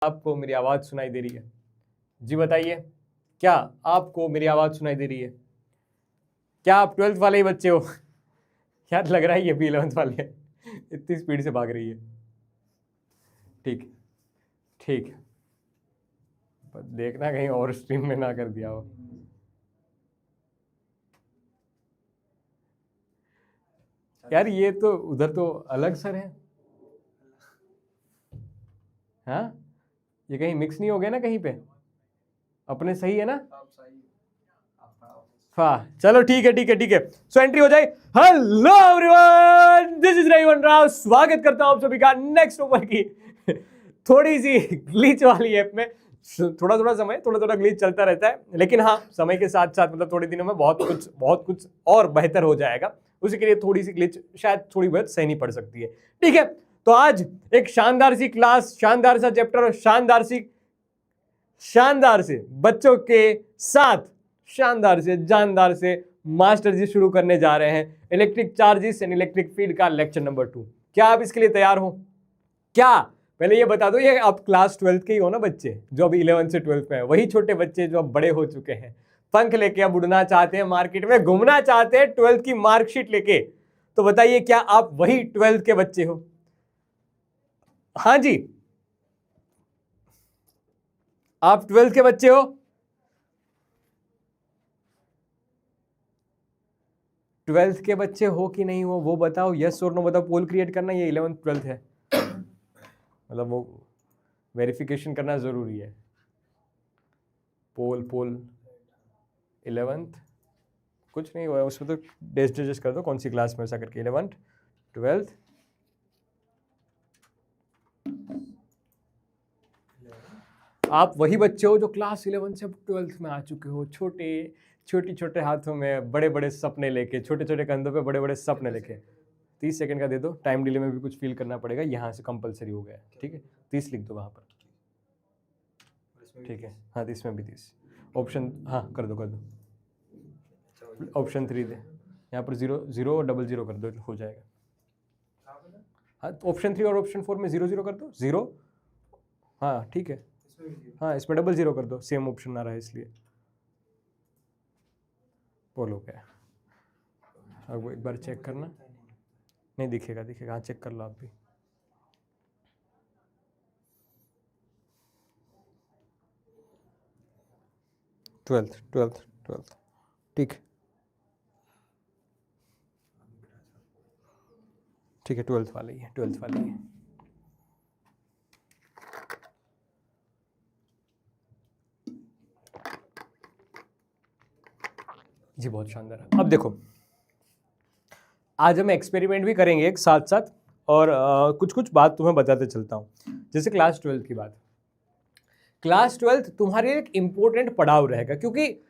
आपको मेरी आवाज़ सुनाई दे रही है? जी बताइए, क्या आपको मेरी आवाज़ सुनाई दे रही है? क्या आप 12th वाले ही बच्चे हो? क्या लग रहा है ये भी 11th वाले हैं? इतनी स्पीड से भाग रही है। ठीक ठीक है, पर देखना कहीं और स्ट्रीम में ना कर दिया हो। यार ये तो उधर तो अलग सर है। हाँ, ये कहीं मिक्स नहीं हो गया ना कहीं पे? अपने सही है ना? हाँ चलो ठीक है ठीक है ठीक है, सो एंट्री हो जाए। Hello everyone, this is Rahiwan Rao, स्वागत करता हूं आप सभी का नेक्स्ट ओवर की थोड़ी सी ग्लिच वाली ऐप में। थोड़ा थोड़ा ग्लिच चलता रहता है, लेकिन हाँ समय के साथ साथ मतलब थोड़े दिनों में बहुत कुछ और बेहतर हो जाएगा। उसी के लिए थोड़ी सी ग्लिच शायद थोड़ी बहुत सहनी पड़ सकती है। ठीक है, तो आज एक शानदार सी क्लास, शानदार सा चैप्टर और शानदार से बच्चों के साथ शानदार से जानदार से मास्टर जी शुरू करने जा रहे हैं electric charges and electric field का लेक्चर नंबर 2। क्या आप इसके लिए तैयार हो? क्या पहले ये बता दो, ये आप क्लास 12th के ही हो ना बच्चे, जो अभी 11th से 12th में है, वही छोटे बच्चे जो अब बड़े हो चुके हैं, पंख लेके अब उड़ना चाहते हैं, मार्केट में घूमना चाहते हैं 12th की मार्कशीट लेके। तो बताइए, क्या आप वही 12th के बच्चे हो? हाँ जी, आप 12th के बच्चे हो? 12th के बच्चे हो कि नहीं हो वो बताओ, यस और नो बताओ। पोल क्रिएट करना, ये 11th 12th है मतलब वो वेरिफिकेशन करना जरूरी है। पोल 11th कुछ नहीं हुआ उसमें, तो डेज कर दो कौन सी क्लास में, ऐसा करके 11th 12th। आप वही बच्चे हो जो क्लास 11 से 12th में आ चुके हो, छोटे हाथों में बड़े बड़े सपने लेके, छोटे छोटे कंधों पे बड़े बड़े सपने लेके। 30 सेकंड का दे दो, टाइम डिले में भी कुछ फील करना पड़ेगा, यहाँ से कंपलसरी हो गया है। ठीक है, 30 लिख दो वहाँ पर। ठीक है, हाँ इसमें भी 30 ऑप्शन, हाँ कर दो ऑप्शन 3 दे, यहाँ पर 0 0 00 कर दो, हो जाएगा। हाँ ऑप्शन 3 और ऑप्शन 4 में 0 0 कर दो, 0। हाँ ठीक है, हाँ इसमें 00 कर दो, सेम ऑप्शन ना रहा है इसलिए। बोलो क्या, अब वो एक बार चेक करना, नहीं दिखेगा, हाँ चेक कर लो आप भी। ट्वेल्थ ठीक है, 12th वाली है। जी बहुत शानदार। अब देखो, आज हम एक्सपेरिमेंट भी करेंगे एक साथ साथ, और कुछ बात तुम्हें बताते चलता हूँ। जैसे क्लास 12th की बात, क्लास 12th तुम्हारे एक इंपॉर्टेंट पड़ाव रहेगा, क्योंकि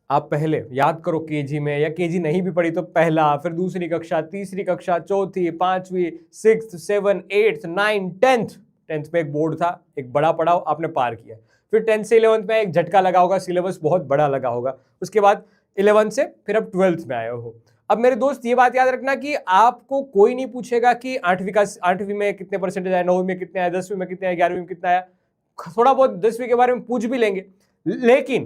आप पहले याद करो केजी में, या केजी नहीं भी पढ़ी तो पहला, फिर दूसरी कक्षा, तीसरी कक्षा, चौथी, पांचवी, 6th 7th 8th 9th 10th में एक बोर्ड था, एक बड़ा पड़ाव आपने पार किया। फिर 10th से 11th में एक झटका लगा होगा, सिलेबस बहुत बड़ा लगा होगा। उसके बाद 11th से फिर अब 12th में आए हो। अब मेरे दोस्त ये बात याद रखना कि आपको कोई नहीं पूछेगा कि 8वीं में कितने परसेंटेज आए, 9वीं में कितने आए, 10वीं में कितने आए, 11वीं में कितना आया। थोड़ा बहुत 10वीं के बारे में पूछ भी लेंगे, लेकिन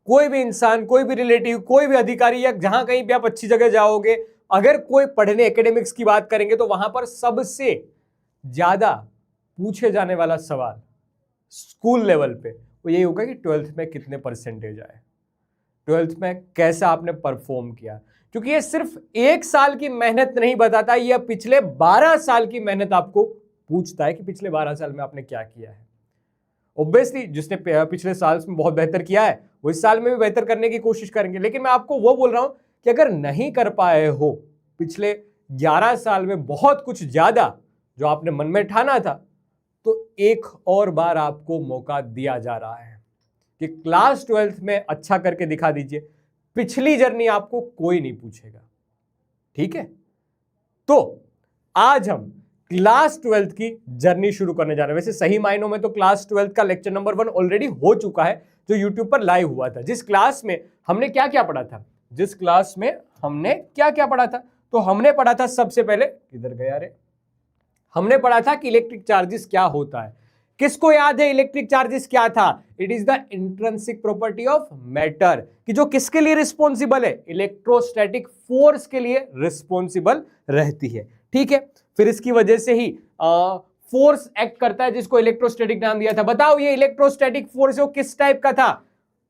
कोई भी इंसान, कोई भी रिलेटिव, कोई भी अधिकारी, या जहां कहीं भी आप अच्छी जगह जाओगे, अगर कोई पढ़ने एकेडमिक्स की बात करेंगे तो वहां पर सबसे ज्यादा पूछे जाने वाला सवाल स्कूल लेवल पे वो यही होगा कि 12th में कितने परसेंटेज आए, 12th में कैसा आपने परफॉर्म किया। क्योंकि ये सिर्फ एक साल की मेहनत नहीं बताता, ये पिछले 12 साल की मेहनत आपको पूछता है कि पिछले 12 साल में आपने क्या किया है। ऑब्वियसली जिसने पिछले साल में बहुत बेहतर किया है वो इस साल में भी बेहतर करने की कोशिश करेंगे, लेकिन मैं आपको वो बोल रहा हूं कि अगर नहीं कर पाए हो पिछले 11 साल में बहुत कुछ ज्यादा जो आपने मन में ठाना था, तो एक और बार आपको मौका दिया जा रहा है कि क्लास 12th में अच्छा करके दिखा दीजिए। पिछली जर्नी आपको कोई नहीं पूछेगा, ठीक है? तो आज हम क्लास 12th की जर्नी शुरू करने जा रहे हैं। वैसे सही मायनों में तो क्लास 12th का लेक्चर नंबर 1 ऑलरेडी हो चुका है, जो यूट्यूब पर लाइव हुआ था। जिस क्लास में हमने क्या क्या पढ़ा था, तो हमने पढ़ा था सबसे पहले, किधर गया रे, हमने पढ़ा था कि इलेक्ट्रिक चार्जेस क्या होता है। किसको याद है इलेक्ट्रिक चार्जेस क्या था? It is the intrinsic property of matter, कि जो किसके लिए रिस्पॉन्सिबल है? इलेक्ट्रोस्टैटिक फोर्स के लिए रिस्पॉन्सिबल रहती है। ठीक है, फिर इसकी वजह से ही फोर्स एक्ट करता है, जिसको इलेक्ट्रोस्टैटिक नाम दिया था। बताओ ये इलेक्ट्रोस्टैटिक फोर्स वो किस टाइप का था?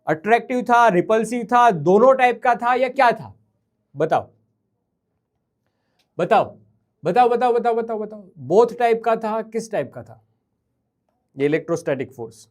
अट्रैक्टिव था, रिपल्सिव था, दोनों टाइप का था, या क्या था? बताओ बताओ बताओ बताओ बताओ बताओ बताओ। बोथ टाइप का था, किस टाइप का था ये इलेक्ट्रोस्टैटिक फोर्स?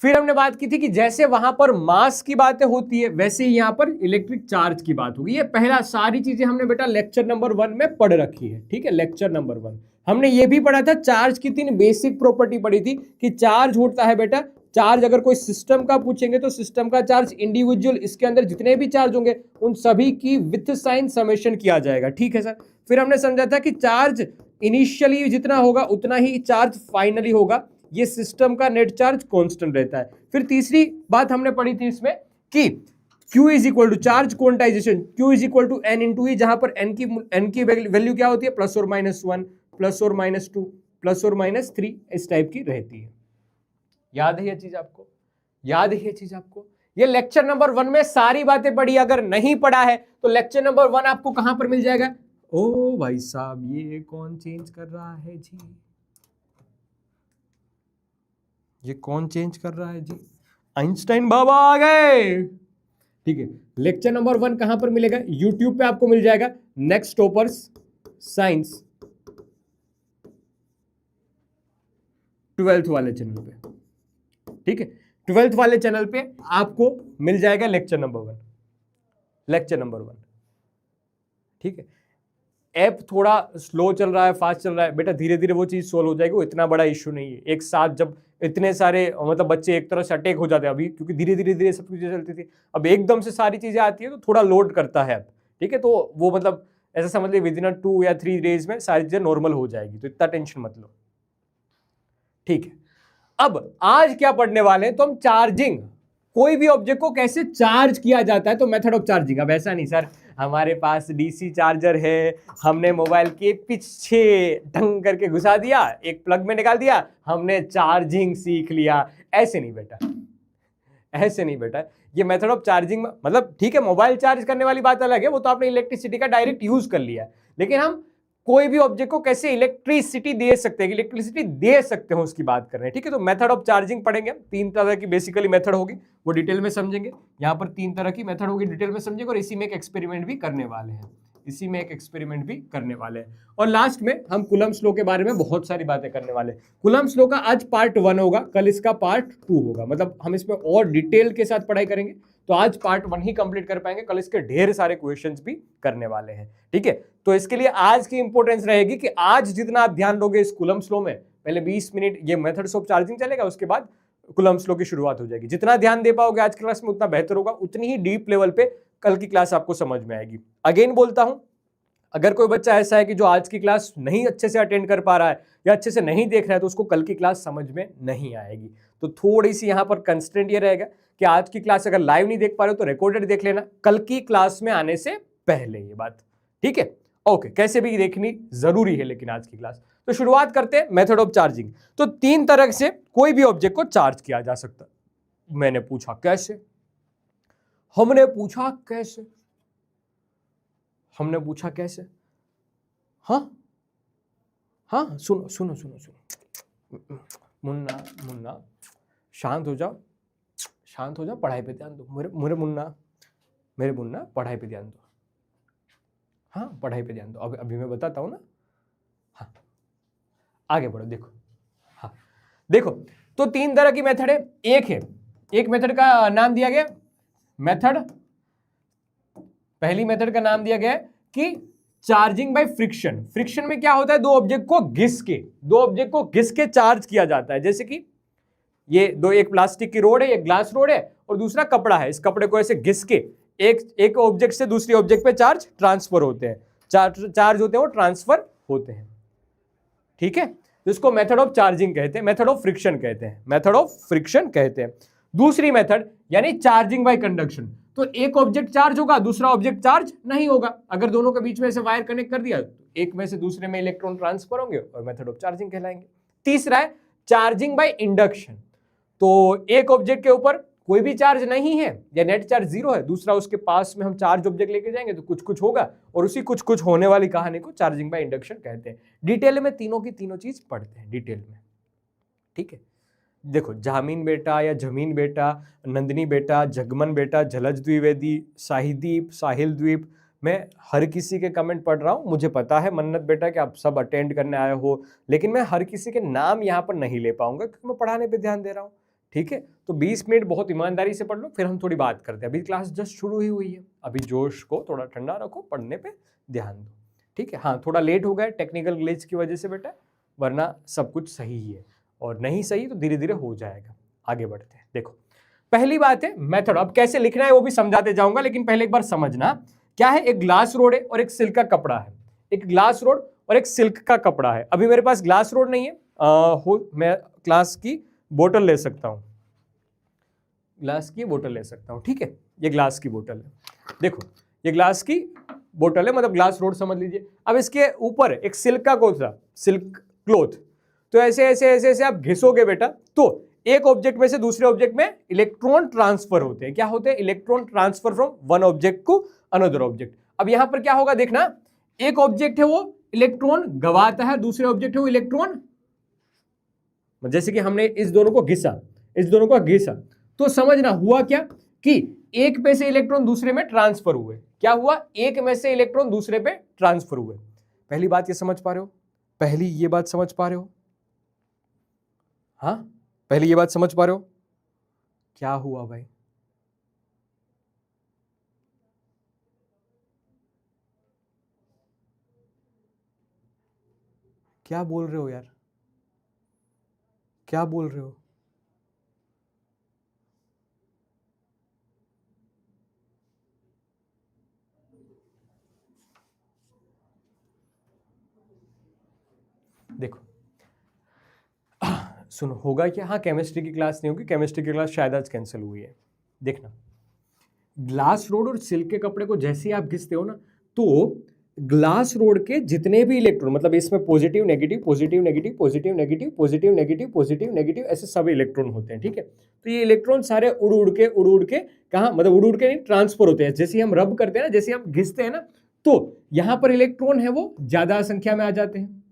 फिर हमने बात की थी कि जैसे वहां पर मास की बातें होती है, वैसे ही यहां पर इलेक्ट्रिक चार्ज की बात होगी। ये पहला, सारी चीजें हमने बेटा लेक्चर नंबर 1 में पढ़ रखी है। ठीक है, लेक्चर नंबर 1 हमने ये भी पढ़ा था, चार्ज की 3 बेसिक प्रॉपर्टी पढ़ी थी कि चार्ज होता है बेटा, चार्ज अगर कोई सिस्टम का पूछेंगे तो सिस्टम का चार्ज इंडिविजुअल, इसके अंदर जितने भी चार्ज होंगे उन सभी की विथ साइन समेशन किया जाएगा। ठीक है सर। फिर हमने समझा था कि चार्ज इनिशियली जितना होगा उतना ही चार्ज फाइनली होगा, ये सिस्टम का नेट चार्ज कांस्टेंट रहता है। फिर तीसरी बात हमने पढ़ी थी इसमें कि Q is equal to charge quantization, Q is equal to N into e, जहां पर N की वैल्यू क्या होती है? +or -1, +or -2, +or -3, इस टाइप की रहती है। याद है ये चीज आपको? याद है ये चीज आपको? ये लेक्चर नंबर 1 में सारी बातें पढ़ी। अगर नहीं पढ़ा है तो लेक्चर नंबर 1 आपको कहां पर मिल जाएगा? ओ भाई साहब, ये कौन चेंज कर रहा है जी? ये कौन चेंज कर रहा है जी? आइंस्टाइन बाबा आ गए। ठीक है, लेक्चर नंबर 1 कहां पर मिलेगा? यूट्यूब पे आपको मिल जाएगा, नेक्स्ट टॉपर्स साइंस 12th वाले चैनल पे। ठीक है, 12th वाले चैनल पे आपको मिल जाएगा लेक्चर नंबर 1, लेक्चर नंबर 1। ठीक है, ऐप थोड़ा स्लो चल रहा है, फास्ट चल रहा है बेटा, धीरे धीरे वो चीज सोल्व हो जाएगी, वो इतना बड़ा इश्यू नहीं है। एक साथ जब इतने सारे मतलब बच्चे एक तरह से अटैक हो जाते हैं अभी, क्योंकि धीरे धीरे धीरे सब चीजें चलती थी, अब एकदम से सारी चीजें आती है तो थोड़ा लोड करता है। ठीक है, तो वो मतलब ऐसा समझ लीजिए विद इन 2 या 3 डेज में सारी चीजें नॉर्मल हो जाएगी, तो इतना टेंशन मत लो। ठीक है, अब आज क्या पढ़ने वाले हैं? तो हम चार्जिंग, कोई भी ऑब्जेक्ट को कैसे चार्ज किया जाता है, तो मेथड ऑफ चार्जिंग। अब ऐसा नहीं सर हमारे पास डीसी चार्जर है, हमने मोबाइल के पीछे ढंग करके घुसा दिया, एक प्लग में निकाल दिया, हमने चार्जिंग सीख लिया। ऐसे नहीं बेटा, ऐसे नहीं बेटा। ये मेथड ऑफ चार्जिंग मतलब ठीक है, मोबाइल चार्ज करने वाली बात अलग है, वो तो आपने इलेक्ट्रिसिटी का डायरेक्ट यूज कर लिया है, लेकिन हम कोई भी ऑब्जेक्ट को कैसे इलेक्ट्रिसिटी दे सकते हैं, इलेक्ट्रिसिटी दे सकते हैं, उसकी बात कर रहे हैं। ठीक है, तो मेथड ऑफ चार्जिंग पढ़ेंगे। 3 तरह की बेसिकली मेथड होगी, वो डिटेल में समझेंगे। यहाँ पर 3 तरह की मेथड होगी, डिटेल में समझेंगे, और इसी में एक एक्सपेरिमेंट भी करने वाले हैं, इसी में एक एक्सपेरिमेंट भी करने वाले हैं। और लास्ट में हम कूलम्ब्स लॉ के बारे में बहुत सारी बातें करने वाले हैं। कूलम्ब्स लॉ का आज पार्ट 1 होगा, कल इसका पार्ट 2 होगा, मतलब हम इसमें और डिटेल के साथ पढ़ाई करेंगे। तो आज पार्ट 1 ही कंप्लीट कर पाएंगे, कल इसके ढेर सारे क्वेश्चंस भी करने वाले हैं। ठीक है, तो इसके लिए आज की इंपॉर्टेंस रहेगी कि आज जितना आप ध्यान दोगे इस कूलम्ब्स लॉ में, पहले 20 मिनट ये मेथड्स ऑफ चार्जिंग चलेगा, उसके बाद कूलम्ब्स लॉ की शुरुआत हो जाएगी। जितना ध्यान दे पाओगे आज क्लास में उतना बेहतर होगा, उतनी ही डीप लेवल पे कल की क्लास आपको समझ में आएगी। अगेन बोलता हूं, अगर कोई बच्चा ऐसा है कि जो आज की क्लास नहीं अच्छे से अटेंड कर पा रहा है या अच्छे से नहीं देख रहा है, तो उसको कल की क्लास समझ में नहीं आएगी। तो थोड़ी सी यहाँ पर कंस्ट्रेंट ये रहेगा कि आज की क्लास अगर लाइव नहीं देख पा रहे हो तो रिकॉर्डेड देख लेना कल की क्लास में आने से पहले, ये बात ठीक है। ओके, कैसे भी देखनी जरूरी है लेकिन आज की क्लास। तो शुरुआत करते हैं मेथड ऑफ चार्जिंग। तो 3 तरह से कोई भी ऑब्जेक्ट को चार्ज किया जा सकता है। मैंने पूछा कैसे, हमने पूछा कैसे, हमने पूछा कैसे। हाँ हाँ, सुनो सुनो सुनो सुनो, मुन्ना मुन्ना शांत हो जाओ, शांत हो जाओ, पढ़ाई पे ध्यान दो। मेरे मुन्ना पढ़ाई पे ध्यान दो। हाँ, पढ़ाई पे ध्यान दो। अभी मैं बताता हूँ ना। हाँ, आगे बढ़ो। देखो, हाँ देखो, तो 3 तरह की मेथड है। एक मेथड का नाम दिया गया मेथड, पहली मेथड का नाम दिया गया है कि चार्जिंग बाय फ्रिक्शन। फ्रिक्शन में क्या होता है, दो ऑब्जेक्ट को घिस के चार्ज किया जाता है। जैसे कि ये एक प्लास्टिक की रोड है, एक ग्लास रोड है, और दूसरा कपड़ा है। इस कपड़े को ऐसे घिस के एक ऑब्जेक्ट से दूसरी ऑब्जेक्ट पे चार्ज ट्रांसफर होते हैं, चार्ज होते हैं, वो ट्रांसफर होते हैं। ठीक है, तो इसको मेथड ऑफ चार्जिंग कहते हैं, मेथड ऑफ फ्रिक्शन कहते हैं, मेथड ऑफ फ्रिक्शन कहते हैं। दूसरी मेथड यानी चार्जिंग बाय कंडक्शन, तो एक ऑब्जेक्ट चार्ज होगा, दूसरा ऑब्जेक्ट चार्ज नहीं होगा। अगर दोनों के बीच में से वायर कनेक्ट कर दिया तो एक में से दूसरे में इलेक्ट्रॉन ट्रांसफर होंगे और मेथड ऑफ चार्जिंग कहलाएंगे। तीसरा है चार्जिंग बाय इंडक्शन, तो एक ऑब्जेक्ट के ऊपर कोई भी चार्ज नहीं है या नेट चार्ज जीरो है, दूसरा उसके पास में हम चार्ज ऑब्जेक्ट लेके जाएंगे तो कुछ कुछ होगा, और उसी कुछ कुछ होने वाली कहानी को चार्जिंग बाय इंडक्शन कहते हैं। डिटेल में तीनों की तीनों चीज पढ़ते हैं डिटेल में, ठीक है। देखो, जामीन बेटा या जमीन बेटा, नंदिनी बेटा, जगमन बेटा, जलज द्विवेदी, शाहिदीप, साहिल द्वीप, मैं हर किसी के कमेंट पढ़ रहा हूँ। मुझे पता है मन्नत बेटा कि आप सब अटेंड करने आए हो, लेकिन मैं हर किसी के नाम यहाँ पर नहीं ले पाऊंगा क्योंकि मैं पढ़ाने पे ध्यान दे रहा हूँ, ठीक है। तो 20 मिनट बहुत ईमानदारी से पढ़ लो, फिर हम थोड़ी बात करते हैं। अभी क्लास जस्ट शुरू ही हुई है, अभी जोश को थोड़ा ठंडा रखो, पढ़ने पे ध्यान दो, ठीक है। हाँ, थोड़ा लेट हो गया टेक्निकल ग्लिच की वजह से बेटा, वरना सब कुछ सही ही है, और नहीं सही तो धीरे धीरे हो जाएगा। आगे बढ़ते हैं। देखो, पहली बात है मेथड। अब कैसे लिखना है वो भी समझाते जाऊंगा, लेकिन पहले एक बार समझना क्या है। एक ग्लास रोड है और एक सिल्क का कपड़ा है। एक ग्लास रोड और एक सिल्क का कपड़ा है। अभी मेरे पास ग्लास रोड नहीं है, मैं ग्लास की बोतल ले सकता हूं, ग्लास की बोतल ले सकता हूं, ठीक है। ये ग्लास की बोतल है, देखो ये ग्लास की बोतल है, मतलब ग्लास रोड समझ लीजिए। अब इसके ऊपर एक सिल्क का कोसा, सिल्क क्लोथ, तो ऐसे ऐसे ऐसे ऐसे आप घिसोगे बेटा, तो एक ऑब्जेक्ट में से दूसरे ऑब्जेक्ट में इलेक्ट्रॉन ट्रांसफर होते हैं। क्या होते हैं? Electron transfer from one object to another object. अब यहां पर क्या होगा देखना, एक ऑब्जेक्ट है वो इलेक्ट्रॉन गवाता है, दूसरे ऑब्जेक्ट है वो इलेक्ट्रॉन, जैसे कि हमने इस दोनों को घिसा, इस दोनों को घिसा, तो समझना हुआ क्या कि एक में से इलेक्ट्रॉन दूसरे में ट्रांसफर हुए। क्या हुआ? एक में से इलेक्ट्रॉन दूसरे पे ट्रांसफर हुए। पहली बात ये समझ पा रहे हो? पहली ये बात समझ पा रहे हो? हाँ, पहली ये बात समझ पा रहे हो? क्या हुआ भाई? क्या बोल रहे हो यार? क्या बोल रहे हो? देखो, सुनो, होगा क्या? हाँ, केमिस्ट्री की क्लास नहीं होगी, केमिस्ट्री की क्लास शायद आज कैंसिल हुई है। देखना, ग्लास रोड और सिल्क के कपड़े को जैसे ही आप घिसते हो ना, तो ग्लास रोड के जितने भी इलेक्ट्रॉन, मतलब इसमें positive negative positive negative positive negative positive negative positive negative ऐसे सब इलेक्ट्रॉन होते हैं, ठीक है। तो ये इलेक्ट्रॉन सारे उड़ उड़ के कहाँ, मतलब उड़ के नहीं, ट्रांसफर होते हैं। जैसे हम रब करते हैं ना, जैसे हम घिसते हैं ना, तो यहां पर इलेक्ट्रॉन है वो ज्यादा संख्या में आ जाते हैं,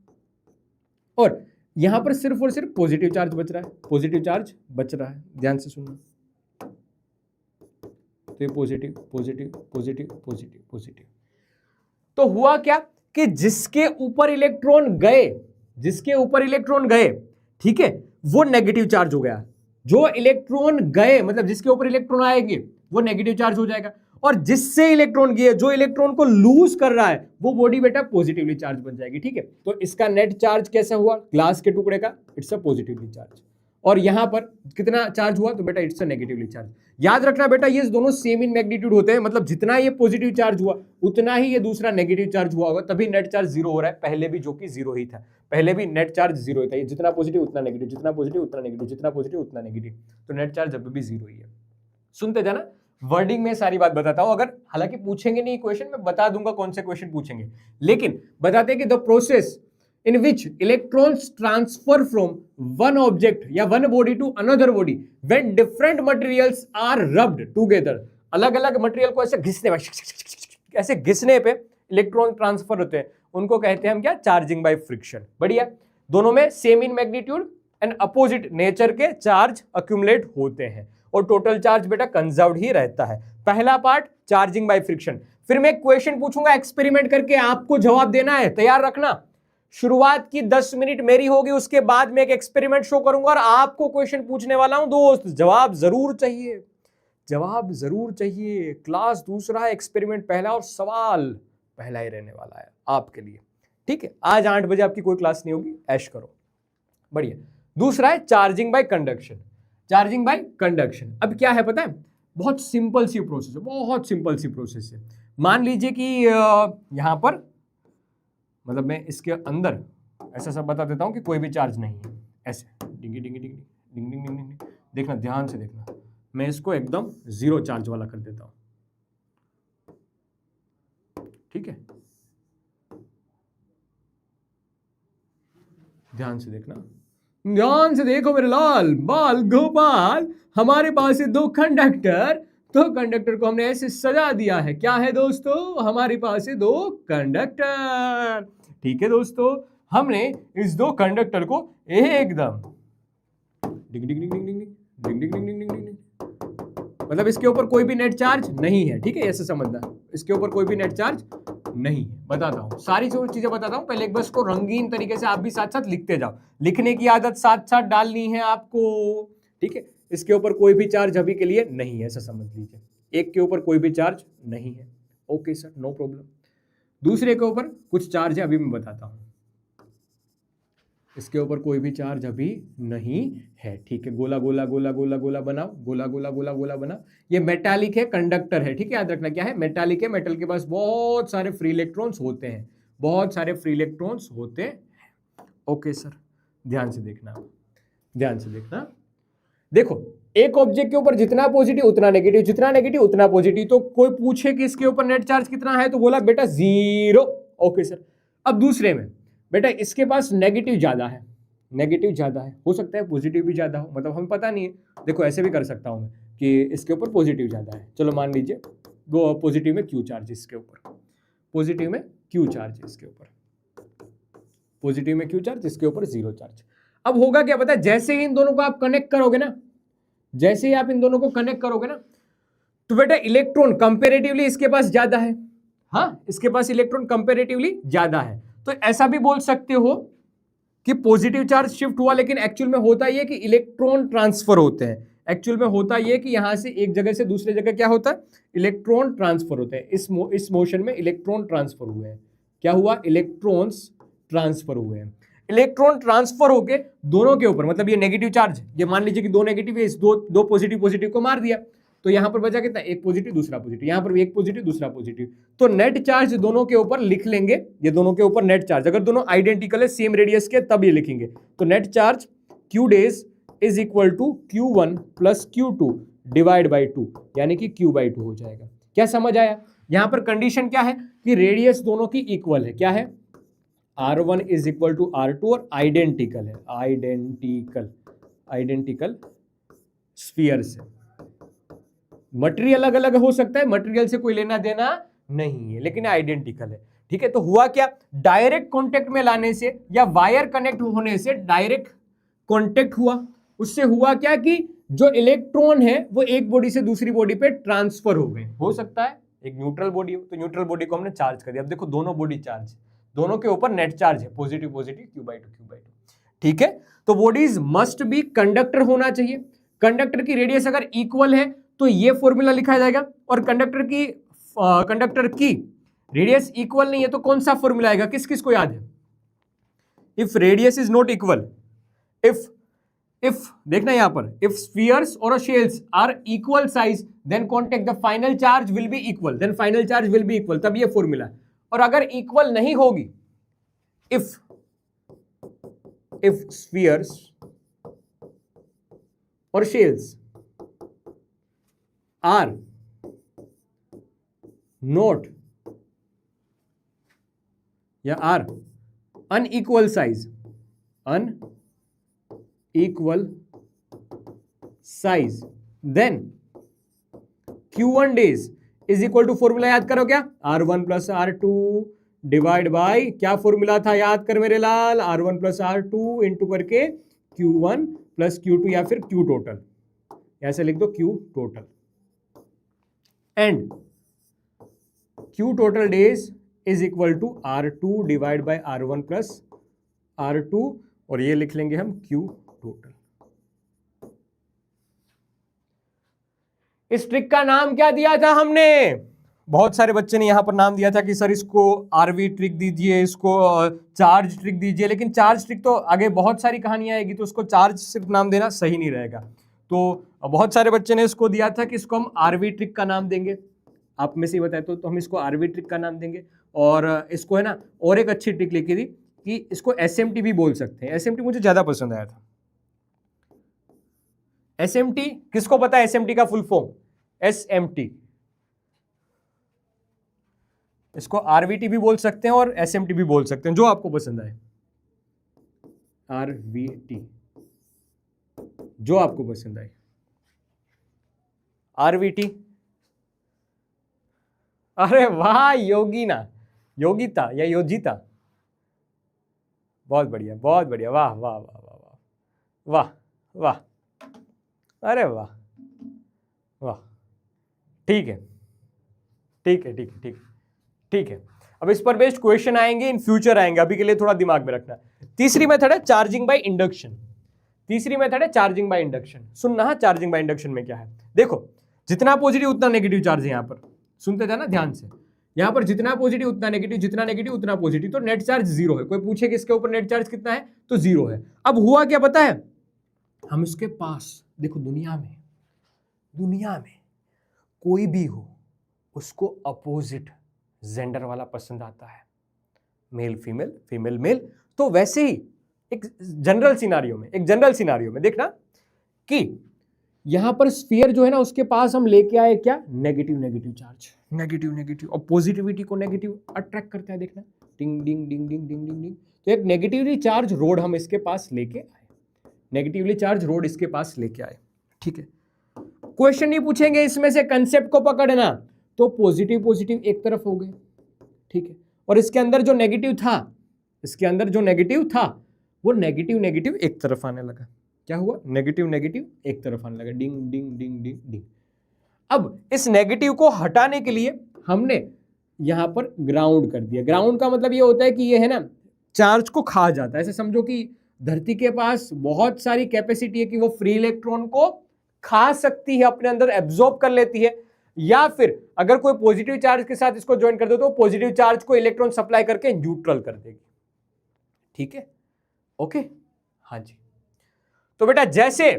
और यहां पर सिर्फ और सिर्फ पॉजिटिव चार्ज बच रहा है, पॉजिटिव चार्ज बच रहा है। ध्यान से सुनना, तो ये positive positive positive positive positive. तो हुआ क्या कि जिसके ऊपर इलेक्ट्रॉन गए, जिसके ऊपर इलेक्ट्रॉन गए, ठीक है, वो नेगेटिव चार्ज हो गया। जो इलेक्ट्रॉन गए, मतलब जिसके ऊपर इलेक्ट्रॉन आएंगे, वो नेगेटिव चार्ज हो जाएगा। और जिससे इलेक्ट्रॉन गए, जो इलेक्ट्रॉन को लूज कर रहा है, वो बॉडी बेटा पॉजिटिवली चार्ज बन जाएगी, ठीक है। तो इसका नेट चार्ज कैसा हुआ ग्लास के टुकड़े का? It's a positively charge. और यहां पर कितना चार्ज हुआ? तो बेटा इट्स अ नेगेटिवली चार्ज। याद रखना बेटा, ये दोनों सेम इन मैग्नीट्यूड होते हैं, मतलब जितना ये पॉजिटिव चार्ज हुआ उतना ही ये दूसरा नेगेटिव चार्ज हुआ होगा, तभी नेट चार्ज जीरो हो रहा है। पहले भी जो कि जीरो ही था, पहले भी नेट चार्ज जीरो ही था। ये जितना पॉजिटिव उतना नेगेटिव, जितना पॉजिटिव उतना नेगेटिव, जितना पॉजिटिव उतना नेगेटिव, तो नेट चार्ज अभी भी जीरो ही है। सुनते जाना, वर्डिंग में सारी बात बताता हूं। अगर हालांकि पूछेंगे नहीं क्वेश्चन, मैं बता दूंगा कौन से क्वेश्चन पूछेंगे, लेकिन बताते हैं कि the process in which electrons transfer from one object या one body to another body when different materials are rubbed together। अलग अलग मटेरियल को ऐसे घिसने, ऐसे घिसने पे इलेक्ट्रॉन ट्रांसफर होते हैं, उनको कहते हैं हम क्या? Charging by friction. बढ़िया, दोनों में same in magnitude and opposite nature के चार्ज अक्यूमुलेट होते हैं, और टोटल चार्ज बेटा कंजर्व्ड ही रहता है। पहला पार्ट चार्जिंग बाय फ्रिक्शन। फिर मैं क्वेश्चन पूछूंगा, एक्सपेरिमेंट करके आपको जवाब देना है, तैयार रखना। शुरुआत की 10 मिनट मेरी होगी, उसके बाद मैं एक एक्सपेरिमेंट शो करूंगा और आपको क्वेश्चन पूछने वाला हूं दोस्त। जवाब जरूर चाहिए, जवाब जरूर चाहिए। क्लास दूसरा है, एक्सपेरिमेंट पहला, और सवाल पहला ही रहने वाला है आपके लिए, ठीक है। आज 8 बजे आपकी कोई क्लास नहीं होगी, ऐश करो। बढ़िया। दूसरा है charging by conduction. Charging by conduction अब क्या है पता है? बहुत सिंपल सी प्रोसेस है, बहुत सिंपल सी प्रोसेस है। मान लीजिए कि यहां पर, मतलब मैं इसके अंदर ऐसा सब बता देता हूं कि कोई भी चार्ज नहीं है, ऐसे डिंगी डिंगी डिंगी डिंग डिंग डिंग डिंग। देखना, ध्यान से देखना, मैं इसको एकदम 0 चार्ज वाला कर देता हूं, ठीक है। ध्यान से देखना, ध्यान से देखो मेरे लाल बाल गोपाल, हमारे पास है 2 कंडक्टर, तो कंडक्टर को हमने ऐसे सजा दिया है। क्या है दोस्तों, हमारे पास है 2 कंडक्टर, ठीक है दोस्तों। हमने इस 2 कंडक्टर को एकदम डिंग डिंग डिंग डिंग डिंग डिंग डिंग डिंग डिंग डिंग डिंग, मतलब इसके ऊपर कोई भी नेट चार्ज नहीं है, ठीक है, ऐसे समझना, इसके ऊपर कोई भी नेट चार्ज नहीं है। बताता हूं, सारी जो चीजें बताता हूं, पहले एक बार इसको रंगीन तरीके से आप भी साथ साथ लिखते जाओ, लिखने की आदत साथ साथ डालनी है आपको, ठीक है। इसके ऊपर कोई भी चार्ज अभी के लिए नहीं है, ऐसा समझ लीजिए, एक के ऊपर कोई भी चार्ज नहीं है, ओके सर, नो प्रॉब्लम। दूसरे के ऊपर कुछ चार्ज है, अभी मैं बताता हूं, इसके ऊपर कोई भी चार्ज अभी नहीं है, ठीक है। गोला गोला गोला गोला गोला बनाओ, गोला गोला गोला गोला बनाओ, ये मेटालिक है, कंडक्टर है, ठीक है, याद रखना क्या है, मेटालिक है, मेटल के पास बहुत सारे फ्री इलेक्ट्रॉन्स होते हैं, बहुत सारे फ्री इलेक्ट्रॉन्स होते हैं, ओके सर। ध्यान से देखना, ध्यान से देखना, देखो एक ऑब्जेक्ट के ऊपर जितना पॉजिटिव उतना नेगेटिव, जितना नेगेटिव उतना पॉजिटिव, तो कोई पूछे कि इसके ऊपर नेट चार्ज कितना है, तो बोला बेटा 0, ओके सर। अब दूसरे में बेटा इसके पास नेगेटिव ज्यादा है, नेगेटिव ज्यादा है, हो सकता है पॉजिटिव भी ज्यादा हो, मतलब हमें पता नहीं है, देखो ऐसे भी कर सकता हूं मैं कि इसके ऊपर पॉजिटिव ज्यादा है, चलो मान लीजिए वो पॉजिटिव में क्यू चार्ज, इसके ऊपर पॉजिटिव में क्यू चार्ज, इसके ऊपर पॉजिटिव में क्यू चार्ज, इसके ऊपर 0 चार्ज। अब होगा क्या पता है, जैसे ही इन दोनों को आप कनेक्ट करोगे ना, जैसे ही आप इन दोनों को कनेक्ट करोगे ना, तो बेटा इलेक्ट्रॉन कंपैरेटिवली इसके पास ज्यादा है, हाँ इसके पास इलेक्ट्रॉन कंपैरेटिवली ज्यादा है, तो ऐसा भी बोल सकते हो कि पॉजिटिव चार्ज शिफ्ट हुआ, लेकिन एक्चुअल में होता यह कि इलेक्ट्रॉन ट्रांसफर होते हैं, एक्चुअल में होता यह कि यहां से एक जगह से दूसरी जगह क्या होता है, इलेक्ट्रॉन ट्रांसफर होते हैं, इस मोशन में इलेक्ट्रॉन ट्रांसफर हुए हैं, क्या हुआ, इलेक्ट्रॉन्स ट्रांसफर हुए हैं, इलेक्ट्रॉन ट्रांसफर होके दोनों के ऊपर, मतलब ये नेगेटिव चार्ज, ये मान लीजिए कि 2 नेगेटिव है, इस दो पॉजिटिव को मार दिया, तो यहां पर बचा कितना, एक पॉजिटिव दूसरा पॉजिटिव, यहां पर भी एक पॉजिटिव दूसरा पॉजिटिव, तो नेट चार्ज दोनों के ऊपर लिख लेंगे, ये दोनों के ऊपर नेट चार्ज, अगर दोनों आइडेंटिकल है, सेम रेडियस के, तब ये लिखेंगे, तो net charge q dash is equal to q1 plus q2 divide by 2, यानी कि q/2 हो जाएगा। क्या समझ आया, यहां पर कंडीशन क्या है कि रेडियस दोनों की इक्वल है, क्या है, R1 is equal to R2 और आइडेंटिकल है, आइडेंटिकल स्फीयर से, मटेरियल अलग अलग हो सकता है, मटेरियल से कोई लेना देना नहीं है, लेकिन आइडेंटिकल है, ठीक है। तो हुआ क्या, डायरेक्ट कांटेक्ट में लाने से या वायर कनेक्ट होने से डायरेक्ट कांटेक्ट हुआ, उससे हुआ क्या कि जो इलेक्ट्रॉन है वो एक बॉडी से दूसरी बॉडी पे ट्रांसफर हो गए, हो सकता है एक न्यूट्रल बॉडी हो, तो न्यूट्रल बॉडी को हमने चार्ज कर दिया, अब देखो दोनों बॉडी चार्ज, दोनों के ऊपर नेट चार्ज है, पॉजिटिव पॉजिटिव q/2, ठीक है। तो बॉडीज मस्ट बी कंडक्टर होना चाहिए, कंडक्टर की रेडियस अगर इक्वल है तो ये फॉर्मूला लिखा जाएगा, और कंडक्टर की रेडियस इक्वल नहीं है तो कौन सा फॉर्मूला आएगा, किस किस को याद है, if radius is not equal, if देखना यहां पर, इफ स्फीयर्स और shells are equal size then contact the final charge will be equal, then final charge will be equal, तब ये फॉर्मूला। और अगर इक्वल नहीं होगी, इफ स्फीयर्स और शेल्स आर नोट या are unequal size, unequal size, then Q1 dash is equal to, formula याद करो क्या, R1 plus R2 divide by, क्या फॉर्मूला था याद कर मेरे लाल, R1 प्लस R2 इंटू करके Q1 प्लस Q2 या फिर Q टोटल, ऐसे लिख दो Q total, and Q total dash is equal to R2 divide by R1 plus R2, और ये लिख लेंगे हम Q टोटल। इस ट्रिक का नाम क्या दिया था हमने, बहुत सारे बच्चे ने यहां पर नाम दिया था कि सर इसको आरवी ट्रिक दीजिए, इसको चार्ज ट्रिक दीजिए, लेकिन चार्ज ट्रिक तो आगे बहुत सारी कहानियां आएगी, तो उसको चार्ज सिर्फ नाम देना सही नहीं रहेगा। तो बहुत सारे बच्चे ने इसको दिया था कि इसको हम आरवी ट्रिक का नाम देंगे, आप में से ही बताए तो हम इसको आरवी ट्रिक का नाम देंगे, और इसको है ना, और एक अच्छी ट्रिक लिखी थी कि इसको एसएमटी भी बोल सकते हैं, एसएमटी मुझे ज्यादा पसंद आया था, SMT किसको पता है SMT का फुल फॉर्म? SMT, इसको RVT भी बोल सकते हैं और SMT भी बोल सकते हैं, जो आपको पसंद आए। RVT, जो आपको पसंद आए। RVT, अरे वाह योगिना, योगिता या योजिता, बहुत बढ़िया बहुत बढ़िया, वाह वाह वाह वाह वाह वाह वाह, अरे वाह वाह, ठीक है ठीक है ठीक है ठीक है ठीक है। अब इस पर बेस्ड क्वेश्चन आएंगे, इन फ्यूचर आएंगे, अभी के लिए थोड़ा दिमाग में रखना। तीसरी मेथड है चार्जिंग बाय इंडक्शन। तीसरी मेथड है चार्जिंग बाय इंडक्शन। सुनना, चार्जिंग बाय इंडक्शन में क्या है? देखो, जितना पॉजिटिव उतना नेगेटिव चार्ज है। यहां पर सुनते जाना ध्यान से, यहां पर जितना पॉजिटिव उतना नेगेटिव, जितना नेगेटिव उतना पॉजिटिव, तो नेट चार्ज जीरो है। कोई पूछे कि इसके ऊपर नेट चार्ज कितना है, तो जीरो है। अब हुआ क्या पता है, हम इसके पास देखो, दुनिया में कोई भी हो उसको अपोजिट जेंडर वाला पसंद आता है, मेल फीमेल, फीमेल मेल। तो वैसे ही एक जनरल सिनारियो में देखना कि यहां पर स्फीयर जो है ना, उसके पास हम लेके आए क्या, नेगेटिव चार्ज, नेगेटिव, और पॉजिटिविटी को नेगेटिव अट्रैक्ट करता है। देखना, डिंग डिंग डिंग डिंग डिंग डिंग डिंग। तो एक नेगेटिवली चार्ज रोड हम इसके पास लेके आए, नेगेटिवली चार्ज रोड इसके पास लेके आए, ठीक है। क्वेश्चन नहीं पूछेंगे इसमें से, कंसेप्ट को पकड़ना। तो पॉजिटिव एक तरफ हो गए, ठीक है, और इसके अंदर जो नेगेटिव था, वो नेगेटिव एक तरफ आने लगा। क्या हुआ, नेगेटिव एक तरफ आने लगा, डिंग डिंग डिंग डिंग डिंग। अब इस नेगेटिव को हटाने के लिए हमने यहां पर ग्राउंड कर दिया। ग्राउंड का मतलब ये होता है कि ये है ना, चार्ज को खा जाता है। ऐसे समझो कि धरती के पास बहुत सारी कैपेसिटी है कि वो फ्री इलेक्ट्रॉन को खा सकती है, अपने अंदर एब्जॉर्ब कर लेती है, या फिर अगर कोई पॉजिटिव चार्ज के साथ इसको ज्वाइन कर दो तो पॉजिटिव चार्ज को इलेक्ट्रॉन सप्लाई करके न्यूट्रल कर देगी, ठीक है, ओके, हाँ जी। तो बेटा जैसे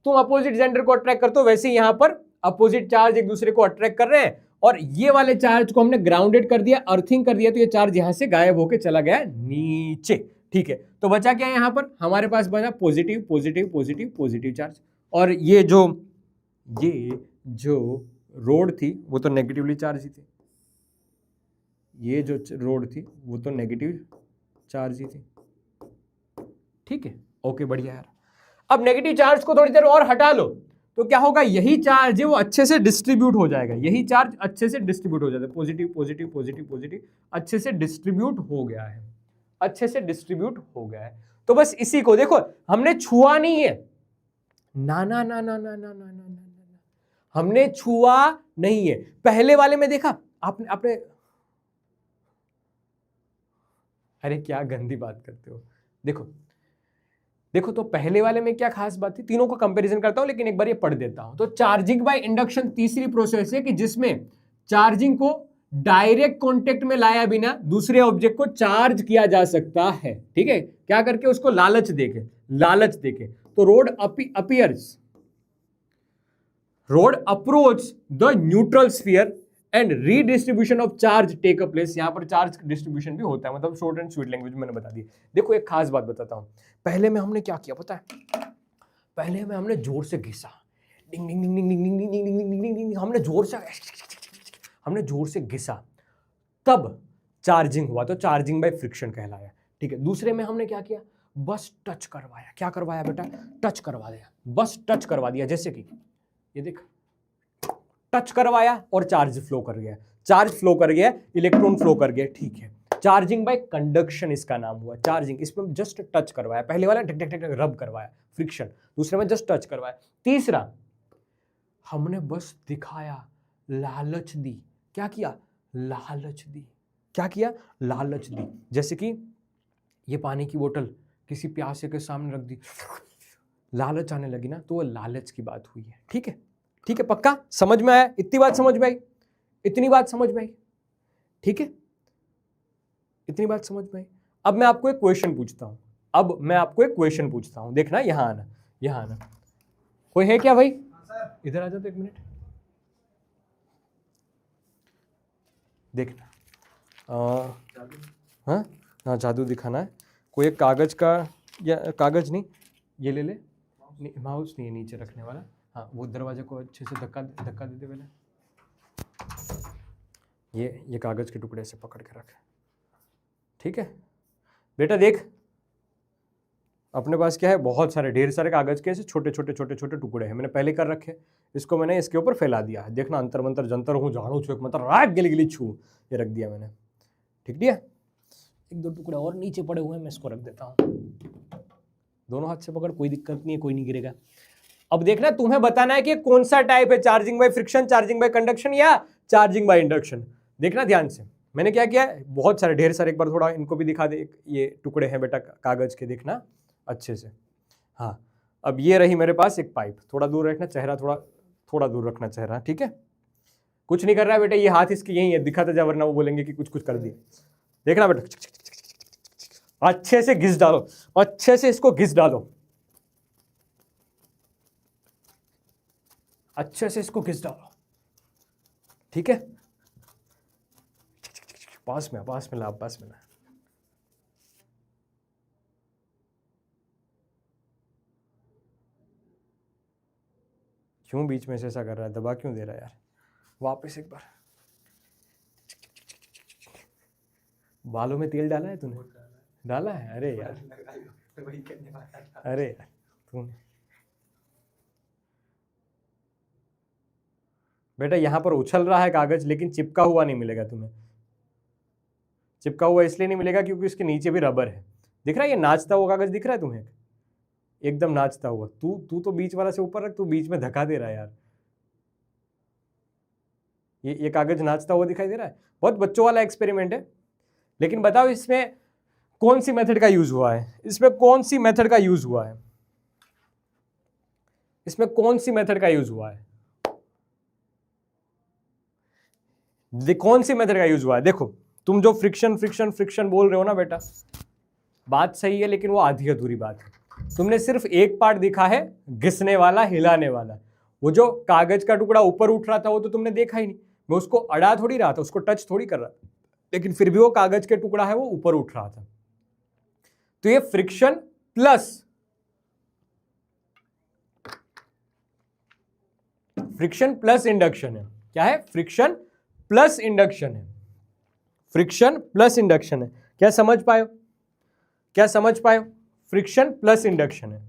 तुम अपोजिट जेंडर को अट्रैक्ट करते हो, वैसे यहां पर अपोजिट चार्ज एक दूसरे को अट्रैक्ट कर रहे हैं, और ये वाले चार्ज को हमने ग्राउंडेड कर दिया, अर्थिंग कर दिया, तो ये चार्ज यहां से गायब होकर चला गया नीचे, ठीक है। तो बचा क्या यहां पर, हमारे पास बचा पॉजिटिव चार्ज, और ये जो रोड थी वो तो नेगेटिवली चार्ज ही थी, ये जो रोड थी वो तो नेगेटिव चार्ज ही थी, ठीक है, ओके, बढ़िया यार। अब नेगेटिव चार्ज को थोड़ी देर और हटा लो तो क्या होगा, यही चार्ज है वो अच्छे से डिस्ट्रीब्यूट हो जाएगा, यही चार्ज अच्छे से डिस्ट्रीब्यूट हो जाता है, पॉजिटिव अच्छे से डिस्ट्रीब्यूट हो गया है, अच्छे से डिस्ट्रीब्यूट हो गया है। तो बस इसी को देखो, हमने छुआ नहीं है, ना ना ना ना ना ना ना ना ना, हमने छुआ नहीं है। पहले वाले में देखा आपने अरे क्या गंदी बात करते हो। देखो तो पहले वाले में क्या खास बात थी, तीनों को कंपैरिजन करता हूं, लेकिन एक बार ये पढ़ देता हूं। तो चार्जिंग बाय इंडक्शन तीसरी प्रोसेस है कि जिसमें चार्जिंग को डायरेक्ट कांटेक्ट में लाया बिना दूसरे ऑब्जेक्ट को चार्ज किया जा सकता है, ठीक है, क्या करके, उसको लालच देके। तो rod approach the neutral sphere and redistribution of charge take a place. यहां पर चार्ज डिस्ट्रीब्यूशन भी होता है, मतलब शॉर्ट एंड स्वीट लैंग्वेज में मैंने बता दी। देखो एक खास बात बताता हूं, पहले में हमने क्या किया पता है, पहले में हमने जोर से घिसा, डिंग डिंग डिंग डिंग डिंग डिंग डिंग डिंग डिंग डिंग डिंग, हमने जोर से घिसा, तब चार्जिंग हुआ, तो चार्जिंग बाय फ्रिक्शन कहलाया, ठीक है। दूसरे में हमने क्या किया, बस टच करवाया। क्या करवाया बेटा, टच करवा दिया, बस टच करवा दिया, जैसे कि ये देख, टच करवाया और चार्ज फ्लो कर गया, इलेक्ट्रॉन फ्लो कर गया, ठीक है। चार्जिंग बाय कंडक्शन इसका नाम हुआ, चार्जिंग। इसमें जस्ट टच करवाया, पहले वाला ढक ढक ढक रब करवाया, फ्रिक्शन। दूसरे में जस्ट टच करवाया। तीसरा हमने बस दिखाया, लालच दी। क्या किया, लालच दी। क्या किया, लालच दी। जैसे कि ये पानी की बोतल किसी प्यासे के सामने रख दी, लालच आने लगी ना, तो वो लालच की बात हुई है, ठीक है, ठीक है, पक्का समझ में आया, इतनी बात समझ में आई, इतनी बात समझ में आई, ठीक है, इतनी बात समझ में आई। अब मैं आपको एक क्वेश्चन पूछता हूं, देखना, यहां आना, कोई है क्या भाई, इधर आ जाओ तो एक मिनट, देखना, हाँ जादू दिखाना है। कोई एक कागज का, या कागज नहीं, ये ले ले, माउस नहीं है नीचे रखने वाला। हाँ, वो दरवाजे को अच्छे से धक्का दे दे पहले। ये कागज़ के टुकड़े से पकड़ के रख, ठीक है बेटा। देख अपने पास क्या है, बहुत सारे ढेर सारे कागज़ के ऐसे छोटे छोटे टुकड़े हैं, मैंने पहले कर रखे। इसको मैंने इसके ऊपर फैला दिया है। देखना, अंतर मंतर जंतर हूँ, झाड़ू छू, मतलब राग गिली छू, ये रख दिया मैंने, ठीक दिया। एक दो टुकड़े और नीचे पड़े हुए हैं, मैं इसको रख देता हूँ। दोनों हाथ से पकड़, कोई दिक्कत नहीं है, कोई नहीं गिरेगा। अब देखना, तुम्हें बताना है कि कौन सा टाइप है, charging by friction, charging by conduction या चार्जिंग बाय इंडक्शन। देखना ध्यान से, मैंने क्या किया है, बहुत सारे ढेर सारे, एक बार थोड़ा इनको भी दिखा दे। ये टुकड़े हैं बेटा कागज के, देखना अच्छे से। हाँ, अब ये रही मेरे पास एक पाइप, थोड़ा दूर रखना चेहरा, थोड़ा दूर रखना चेहरा, ठीक है। कुछ नहीं कर रहा है बेटा, ये हाथ इसके यही है, दिखाता जा, वरना वो बोलेंगे कि कुछ कर दिया। देखना बेटा, अच्छे से घिस डालो, अच्छे से इसको घिस डालो, अच्छे से इसको घिस डालो, ठीक है। पास में ला। क्यों बीच में से ऐसा कर रहा है, दबा क्यों दे रहा है यार। वापस एक बार। बालों में तेल डाला है तूने? डाला है? अरे यार, अरे यार तूने बेटा, यहां पर उछल रहा है कागज, लेकिन चिपका हुआ नहीं मिलेगा तुम्हें। चिपका हुआ इसलिए नहीं मिलेगा क्योंकि इसके नीचे भी रबर है। दिख रहा है, ये नाचता हुआ कागज दिख रहा है तुम्हें, एकदम नाचता हुआ। तू तो बीच वाला से ऊपर रख, तू बीच में धक्का दे रहा है यार। ये कागज नाचता हुआ दिखाई दे रहा है। बहुत बच्चों वाला एक्सपेरिमेंट है, लेकिन बताओ इसमें कौन सी मेथड का यूज हुआ है, इसमें कौन सी मेथड का यूज हुआ है, इसमें कौन सी मेथड का यूज हुआ है, कौन सी मेथड का यूज हुआ है। देखो, तुम जो फ्रिक्शन बोल रहे हो ना बेटा, बात सही है, लेकिन वो आधी अधूरी बात है। तुमने सिर्फ एक पार्ट दिखा है, घिसने वाला, हिलाने वाला। वो जो कागज का टुकड़ा ऊपर उठ रहा था, वो तो तुमने देखा ही नहीं। मैं उसको अड़ा थोड़ी रहा था, उसको टच थोड़ी कर रहा था, लेकिन फिर भी वो कागज के टुकड़ा है, वो ऊपर उठ रहा था। तो ये फ्रिक्शन प्लस इंडक्शन है। क्या है? फ्रिक्शन प्लस इंडक्शन है। फ्रिक्शन प्लस इंडक्शन है। क्या समझ पाए? फ्रिक्शन प्लस इंडक्शन है,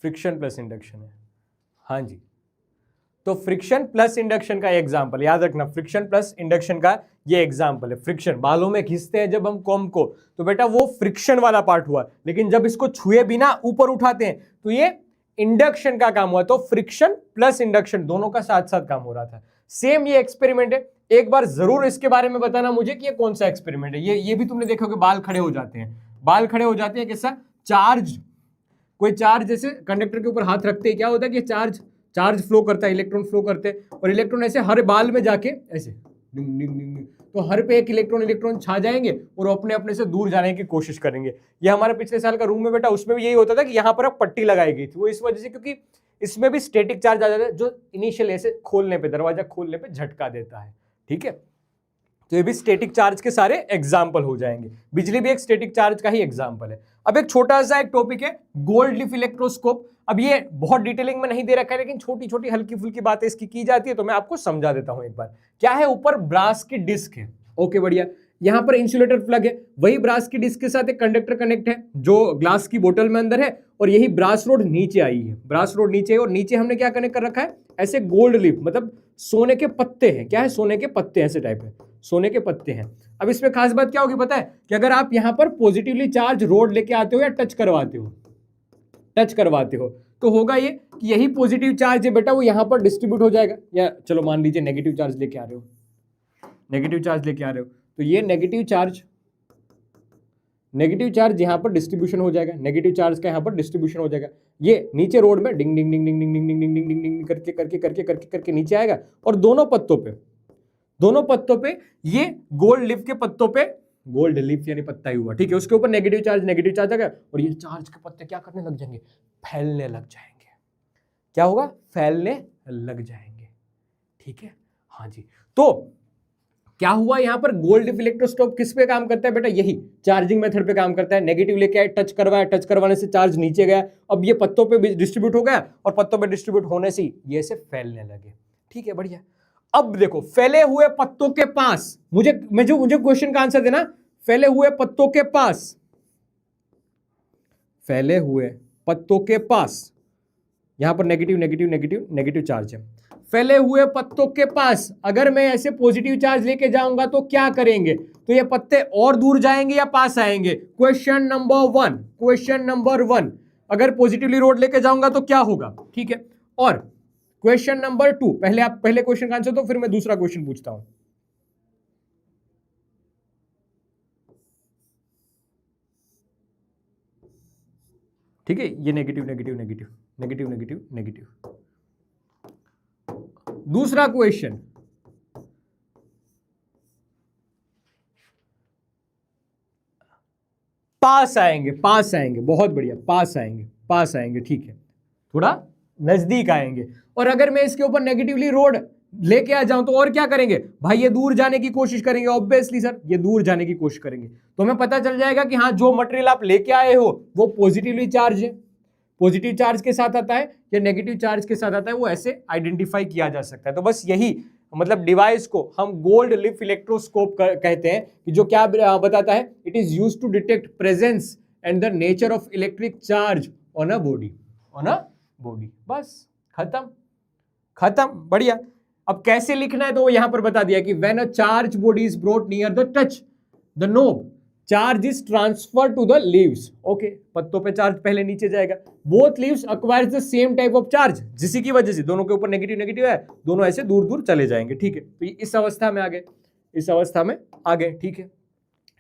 फ्रिक्शन प्लस इंडक्शन है। हाँ जी, तो फ्रिक्शन प्लस इंडक्शन का एग्जांपल याद रखना, फ्रिक्शन प्लस इंडक्शन का ये एग्जांपल है। फ्रिक्शन, बालों में घिसते हैं जब हम कॉम्ब को, तो बेटा वो फ्रिक्शन वाला पार्ट हुआ, लेकिन जब इसको छुए बिना ऊपर उठाते हैं तो ये इंडक्शन का काम हुआ। तो फ्रिक्शन प्लस इंडक्शन दोनों का साथ साथ काम हो रहा था। सेम ये एक्सपेरिमेंट है। एक बार जरूर इसके बारे में बताना मुझे कि ये कौन सा एक्सपेरिमेंट है। ये भी तुमने देखा होगा, बाल खड़े हो जाते हैं, कैसा चार्ज, कोई चार्ज जैसे कंडक्टर के ऊपर हाथ रखते हैं, क्या होता है कि चार्ज फ्लो करता है, इलेक्ट्रॉन फ्लो करते हैं, और इलेक्ट्रॉन ऐसे हर बाल में जाके ऐसे डिंग डिंग डिंग, तो हर पे एक इलेक्ट्रॉन छा जाएंगे और अपने अपने से दूर जाने की कोशिश करेंगे। ये हमारे पिछले साल का रूम में बेटा, उसमें भी यही होता था कि यहाँ पर अब पट्टी लगाई गई थी। वो इस वजह से क्योंकि इसमें भी स्टैटिक चार्ज आ जाता है, जो इनिशियल ऐसे खोलने पे, दरवाजा खोलने पे झटका देता है, ठीक है। तो ये भी स्टैटिक चार्ज के सारे एग्जाम्पल हो जाएंगे। बिजली भी एक स्टैटिक चार्ज का ही एग्जाम्पल है। अब एक छोटा सा एक टॉपिक है, गोल्ड लीफ इलेक्ट्रोस्कोप। अब ये बहुत डिटेलिंग में नहीं दे रखा है, लेकिन छोटी छोटी हल्की फुल्की बातें इसकी की जाती है, तो मैं आपको समझा देता हूं एक बार। क्या है? ऊपर ब्रास की डिस्क है, ओके बढ़िया। यहां पर इंसुलेटर प्लग है, वही ब्रास की डिस्क के साथ एक कंडक्टर कनेक्ट है जो ग्लास की बोतल में अंदर है, और यही ब्रास रोड नीचे आई है। ब्रास रोड नीचे है, और नीचे हमने क्या कनेक्ट कर रखा है? ऐसे गोल्ड लीफ, मतलब सोने के पत्ते हैं। क्या है? सोने के पत्ते, ऐसे टाइप है, सोने के पत्ते हैं। अब इसमें खास बात क्या होगी पता है? कि अगर आप यहां पर पॉजिटिवली चार्ज रोड लेके आते हो या टच करवाते हो, तो होगा ये कि यही पॉजिटिव चार्ज है बेटा, वो यहां पर डिस्ट्रीब्यूट हो जाएगा। या चलो मान लीजिए नेगेटिव चार्ज लेके आ रहे हो, तो ये नेगेटिव चार्ज यहां पर डिस्ट्रीब्यूशन हो जाएगा, नेगेटिव चार्ज का यहां पर डिस्ट्रीब्यूशन हो जाएगा। ये नीचे रोड में डिंग डिंग डिंग डिंग डिंग डिंग डिंग डिंग डिंग डिंग करके नीचे आएगा, और दोनों पत्तों पे ये गोल्ड लीफ के पत्तों पे, गोल्ड लीफ यानी पत्ता ही हुआ, ठीक है, उसके ऊपर नेगेटिव चार्ज आ गया, और ये चार्ज के पत्ते क्या करने लग जाएंगे? फैलने लग जाएंगे। क्या होगा? फैलने लग जाएंगे, ठीक है। हाँ जी, तो क्या हुआ यहाँ पर, गोल्ड लिफ इलेक्ट्रोस्कोप किस पे काम करता है बेटा, यही चार्जिंग मेथड पे काम करता है। नेगेटिव लेके आए, टच करवाया, टच करवाने से चार्ज नीचे गया, अब ये पत्तों पे डिस्ट्रीब्यूट हो गया और पत्तों पे डिस्ट्रीब्यूट होने से ये ऐसे फैलने लगे। ठीक है, बढ़िया। अब देखो, फैले हुए पत्तों के पास मुझे क्वेश्चन का आंसर देना, फैले हुए पत्तों के पास, फैले हुए पत्तों के पास, यहां पर negative negative negative negative charge है। फैले हुए पत्तों के पास अगर मैं ऐसे पॉजिटिव चार्ज लेके जाऊंगा तो क्या करेंगे, तो ये पत्ते और दूर जाएंगे या पास आएंगे। क्वेश्चन नंबर वन, अगर पॉजिटिवली रोड लेके जाऊंगा तो क्या होगा, ठीक है। और क्वेश्चन नंबर 2, पहले आप पहले क्वेश्चन का आंसर दो, फिर मैं दूसरा क्वेश्चन पूछता हूं। ठीक है, ये negative negative negative negative negative negative. दूसरा क्वेश्चन, पास आएंगे, बहुत बढ़िया, पास आएंगे, ठीक है, थोड़ा नजदीक आएंगे। और अगर मैं इसके ऊपर नेगेटिवली रोड लेके आ जाऊं तो और क्या करेंगे भाई, ये दूर जाने की कोशिश करेंगे, ऑब्वियसली सर ये दूर जाने की कोशिश करेंगे। तो हमें पता चल जाएगा कि हाँ, जो मटेरियल आप लेके आए हो वो पॉजिटिवली चार्ज है, पॉजिटिव चार्ज के साथ आता है या नेगेटिव चार्ज के साथ आता है, वो ऐसे आइडेंटिफाई किया जा सकता है। तो बस यही मतलब डिवाइस को हम गोल्ड लिफ इलेक्ट्रोस्कोप कहते हैं, कि जो क्या बताता है, it is used to detect presence and the nature of electric charge on a body, बस खत्म, बढ़िया। अब कैसे लिखना है तो वो यहां पर बता दिया कि when a charge body is brought near the touch the knob, charge is transfer to the leaves. Okay, पत्तों पे चार्ज पहले नीचे जाएगा, both leaves acquires the same type of charge, जिसी की वजह से दोनों के ऊपर नेगेटिव नेगेटिव है, दोनों ऐसे दूर दूर चले जाएंगे। ठीक है, तो इस अवस्था में आ गए, ठीक है।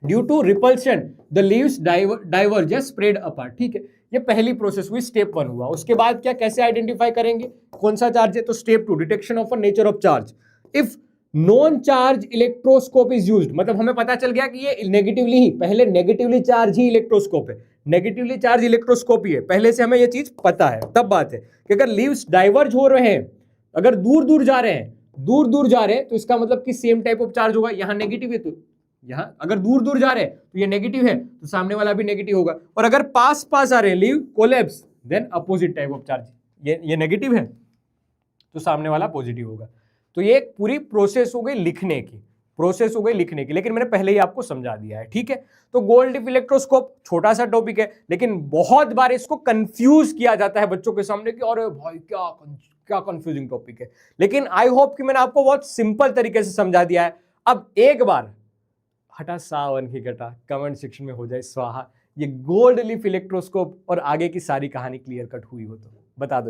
Due to repulsion the leaves diverge या स्प्रेड अपार्ट। ठीक है, ये पहली प्रोसेस हुई, स्टेप 1 हुआ। उसके बाद क्या, कैसे आइडेंटिफाई करेंगे कौन सा चार्ज है, तो step 2, detection of a nature of charge. If non charge electroscope is used, मतलब हमें पता चल गया कि ये नेगेटिवली ही, पहले नेगेटिवली चार्ज ही इलेक्ट्रोस्कोप है, नेगेटिवली चार्ज इलेक्ट्रोस्कोप ही है, पहले से हमें ये चीज पता है। तब बात है कि अगर लीव्स डाइवर्ज हो रहे हैं, अगर दूर दूर जा रहे हैं, तो इसका मतलब कि सेम टाइप ऑफ चार्ज होगा। यहां नेगेटिव है तो यहां, अगर दूर दूर जा रहे हैं तो ये नेगेटिव है, तो सामने वाला भी नेगेटिव होगा। और अगर पास पास आ रहे हैं, leave collapse, then opposite type of charge, ये नेगेटिव है तो सामने वाला पॉजिटिव होगा। तो ये एक पूरी प्रोसेस हो गई लिखने की, लेकिन मैंने पहले ही आपको समझा दिया है। ठीक है, तो गोल्ड लिफ इलेक्ट्रोस्कोप छोटा सा टॉपिक है, लेकिन बहुत बार इसको कंफ्यूज किया जाता है बच्चों के सामने कि अरे भाई क्या कंफ्यूजिंग टॉपिक है। लेकिन आई होप कि मैंने आपको बहुत सिंपल तरीके से समझा दिया है। अब एक बार हटा सावन की घटा, कमेंट सेक्शन में हो जाए स्वाहा, ये गोल्ड लिफ इलेक्ट्रोस्कोप और आगे की सारी कहानी क्लियर कट हुई हो तो बता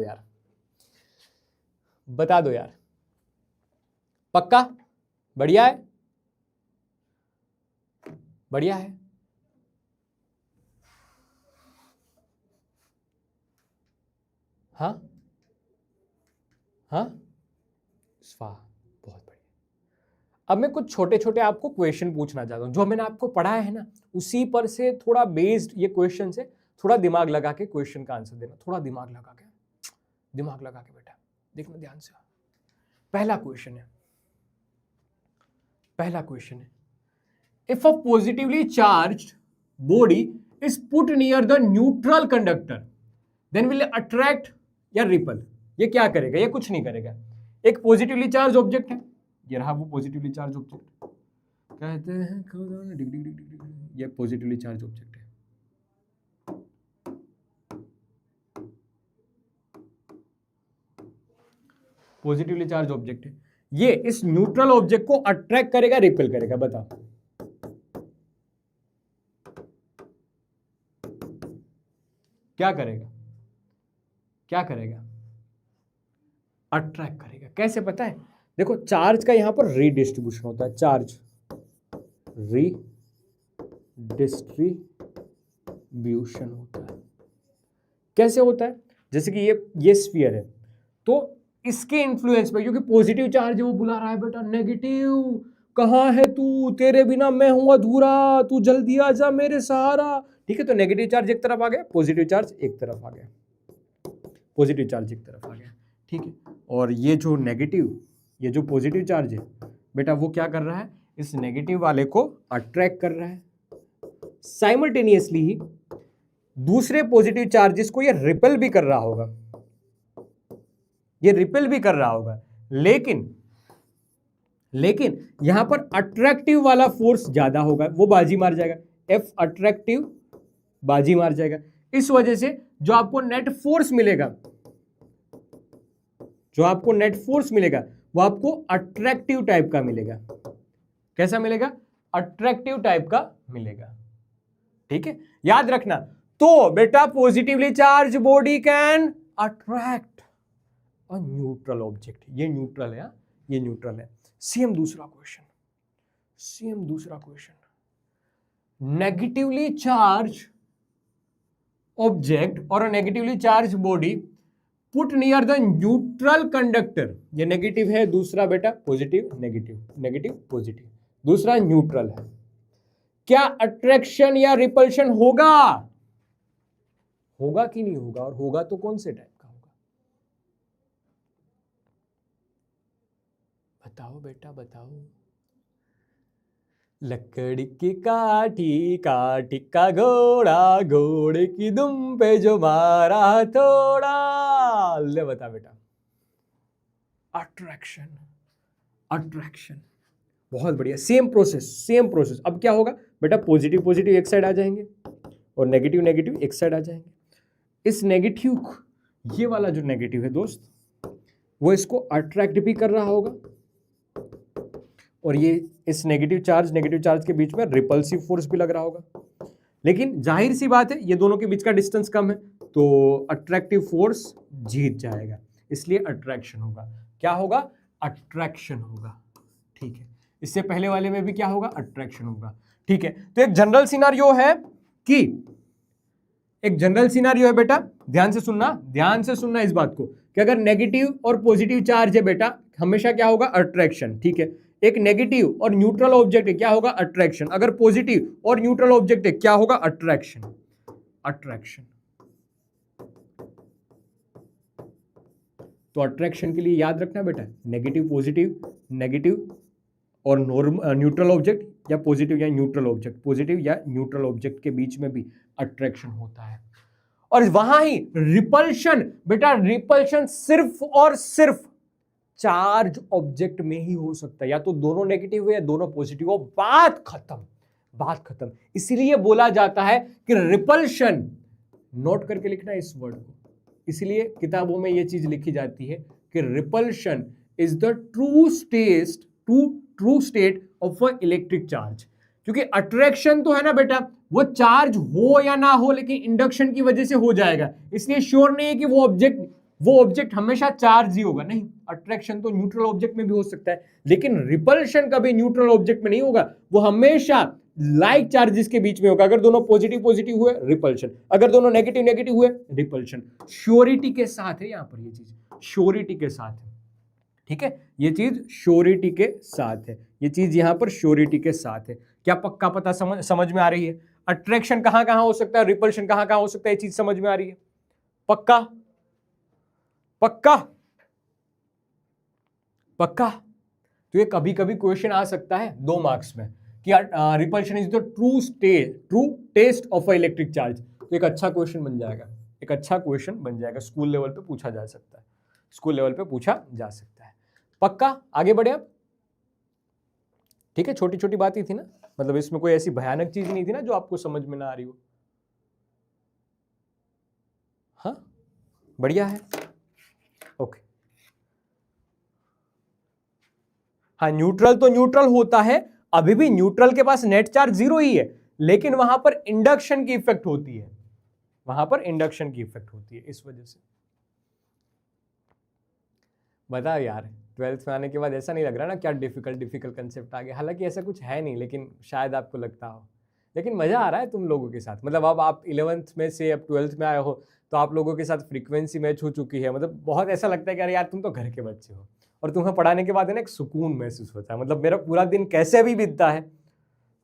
दो यार, पक्का? बढ़िया है। हाँ, स्वाहा, बहुत बढ़िया। अब मैं कुछ छोटे छोटे आपको क्वेश्चन पूछना चाहता हूं, जो मैंने आपको पढ़ाया है ना उसी पर से थोड़ा बेस्ड ये क्वेश्चन से थोड़ा दिमाग लगा के क्वेश्चन का आंसर देना, थोड़ा दिमाग लगा के बेटा देखना ध्यान से। पहला क्वेश्चन है, if a positively charged body is put near the neutral conductor then will attract या रिपल। ये क्या करेगा? ये कुछ नहीं करेगा। एक पॉजिटिवली चार्ज ऑब्जेक्ट है, ये रहा वो पॉजिटिवली चार्ज ऑब्जेक्ट, कहते हैं ये पॉजिटिवली चार्ज ऑब्जेक्ट है। पॉजिटिवली चार्ज ऑब्जेक्ट है, ये इस न्यूट्रल ऑब्जेक्ट को अट्रैक्ट करेगा, रिपेल करेगा? बताओ क्या करेगा? अट्रैक्ट करेगा। कैसे पता है? देखो, चार्ज का यहां पर रीडिस्ट्रीब्यूशन होता है, चार्ज रीडिस्ट्रीब्यूशन होता है। कैसे होता है? जैसे कि ये स्फीयर है, तो इसके इन्फ्लुएंस पे, क्योंकि पॉजिटिव चार्ज है, वो बुला रहा है बेटा नेगेटिव, कहां है तू, तेरे बिना मैं हूं अधूरा, तू जल्दी आ जा मेरे सहारा। ठीक है, तो नेगेटिव चार्ज एक तरफ आ गया, पॉजिटिव चार्ज एक तरफ आ गया, ठीक है। और ये जो पॉजिटिव चार्ज है बेटा, वो क्या कर रहा है? इस नेगेटिव वाले को अट्रैक्ट कर रहा है, साइमल्टेनियसली ही दूसरे पॉजिटिव चार्जेस को ये रिपेल भी कर रहा होगा, ये रिपेल भी कर रहा होगा, लेकिन यहां पर अट्रैक्टिव वाला फोर्स ज्यादा होगा, वो बाजी मार जाएगा, एफ अट्रैक्टिव बाजी मार जाएगा। इस वजह से जो आपको नेट फोर्स मिलेगा, वो आपको अट्रैक्टिव टाइप का मिलेगा। कैसा मिलेगा? अट्रैक्टिव टाइप का मिलेगा। ठीक है, याद रखना। तो बेटा positively charge body can attract a neutral object. ये न्यूट्रल है, ये न्यूट्रल है। सेम दूसरा क्वेश्चन, नेगेटिवली चार्ज ऑब्जेक्ट और negatively charge body put near the neutral conductor. ये नेगेटिव है, दूसरा बेटा पॉजिटिव, नेगेटिव पॉजिटिव, दूसरा न्यूट्रल है। क्या अट्रैक्शन या रिपल्शन होगा कि नहीं होगा? और होगा तो कौन से टाइप का होगा? बताओ बेटा बताओ। लकड़ी की काठी का घोड़ा, घोड़े की दुम पे जो मारा थोड़ा। ले बता बेटा। अट्रैक्शन, बहुत बढ़िया। Same process. अब क्या होगा बेटा? पॉजिटिव एक साइड आ जाएंगे और नेगेटिव एक साइड आ जाएंगे। इस नेगेटिव, ये वाला जो नेगेटिव है दोस्त, वो इसको अट्रैक्ट भी कर रहा होगा, और ये इस नेगेटिव चार्ज के बीच में रिपल्सिव फोर्स भी लग रहा होगा। लेकिन जाहिर सी बात है, ये दोनों के बीच का डिस्टेंस कम है, तो अट्रैक्टिव फोर्स जीत जाएगा, इसलिए अट्रैक्शन होगा। क्या होगा? अट्रैक्शन होगा। ठीक है, इससे पहले वाले में भी क्या होगा? अट्रैक्शन होगा। ठीक है, तो एक जनरल सिनारियो है बेटा, ध्यान से सुनना इस बात को, कि अगर नेगेटिव और पॉजिटिव चार्ज है बेटा, हमेशा क्या होगा? अट्रैक्शन। ठीक है, एक नेगेटिव और न्यूट्रल ऑब्जेक्ट है, क्या होगा? अट्रैक्शन। अगर पॉजिटिव और न्यूट्रल ऑब्जेक्ट है, क्या होगा? अट्रैक्शन। तो अट्रैक्शन के लिए याद रखना बेटा, नेगेटिव और न्यूट्रल ऑब्जेक्ट या पॉजिटिव या न्यूट्रल ऑब्जेक्ट के बीच में भी अट्रैक्शन होता है। और वहां ही रिपल्शन बेटा, रिपल्शन सिर्फ और सिर्फ चार्ज ऑब्जेक्ट में ही हो सकता है, या तो दोनों नेगेटिव हो या दोनों पॉजिटिव हो, बात खत्म। इसीलिए बोला जाता है कि रिपल्शन, नोट करके लिखना इस वर्ड को, इसलिए किताबों में यह चीज लिखी जाती है कि repulsion is the true state of a electric charge. क्योंकि अट्रैक्शन तो है ना बेटा, वो चार्ज हो या ना हो, लेकिन इंडक्शन की वजह से हो जाएगा, इसलिए श्योर नहीं है कि वो ऑब्जेक्ट हमेशा चार्ज ही होगा। नहीं, अट्रैक्शन तो न्यूट्रल ऑब्जेक्ट में भी हो सकता है, लेकिन रिपल्शन कभी न्यूट्रल ऑब्जेक्ट में नहीं होगा, वो हमेशा लाइक चार्जेस के बीच में होगा। अगर दोनों पॉजिटिव हुए, रिपल्शन, अगर दोनों नेगेटिव हुए, रिपल्शन। श्योरिटी के साथ है, यहां पर ये चीज श्योरिटी के साथ है। ठीक है, ये चीज श्योरिटी के साथ है, ये चीज यहां पर श्योरिटी के साथ है। क्या पक्का पता समझ में आ रही है? अट्रैक्शन कहां कहां हो सकता है, रिपल्शन कहां कहां हो सकता है, ये चीज समझ में आ रही है? पक्का। तो ये कभी कभी क्वेश्चन आ सकता है 2 मार्क्स में कि repulsion is the true test of a electric charge. तो एक अच्छा क्वेश्चन बन जाएगा, स्कूल लेवल पे पूछा जा सकता है, पक्का। आगे बढ़े अब। ठीक है, छोटी छोटी बात ही थी ना, मतलब इसमें कोई ऐसी भयानक चीज नहीं थी ना जो आपको समझ में ना आ रही हो। हाँ, बढ़िया है, ओके। हाँ, न्यूट्रल तो न्यूट्रल होता है, अभी भी न्यूट्रल के पास नेट चार्ज 0 ही है, लेकिन वहां पर इंडक्शन की इफेक्ट होती है, इस वजह से। बताओ यार, 12th में आने के बाद ऐसा नहीं लग रहा ना क्या डिफिकल्ट कंसेप्ट आ गया? हालांकि ऐसा कुछ है नहीं, लेकिन शायद आपको लगता हो। लेकिन मजा आ रहा है तुम लोगों के साथ, मतलब अब आप 11th में से अब 12th में आए हो, तो आप लोगों के साथ फ्रीक्वेंसी मैच हो चुकी है, मतलब बहुत ऐसा लगता है कि अरे यार तुम तो घर के बच्चे हो, और तुम्हें पढ़ाने के बाद है ना एक सुकून महसूस होता है। मतलब मेरा पूरा दिन कैसे भी बीतता है,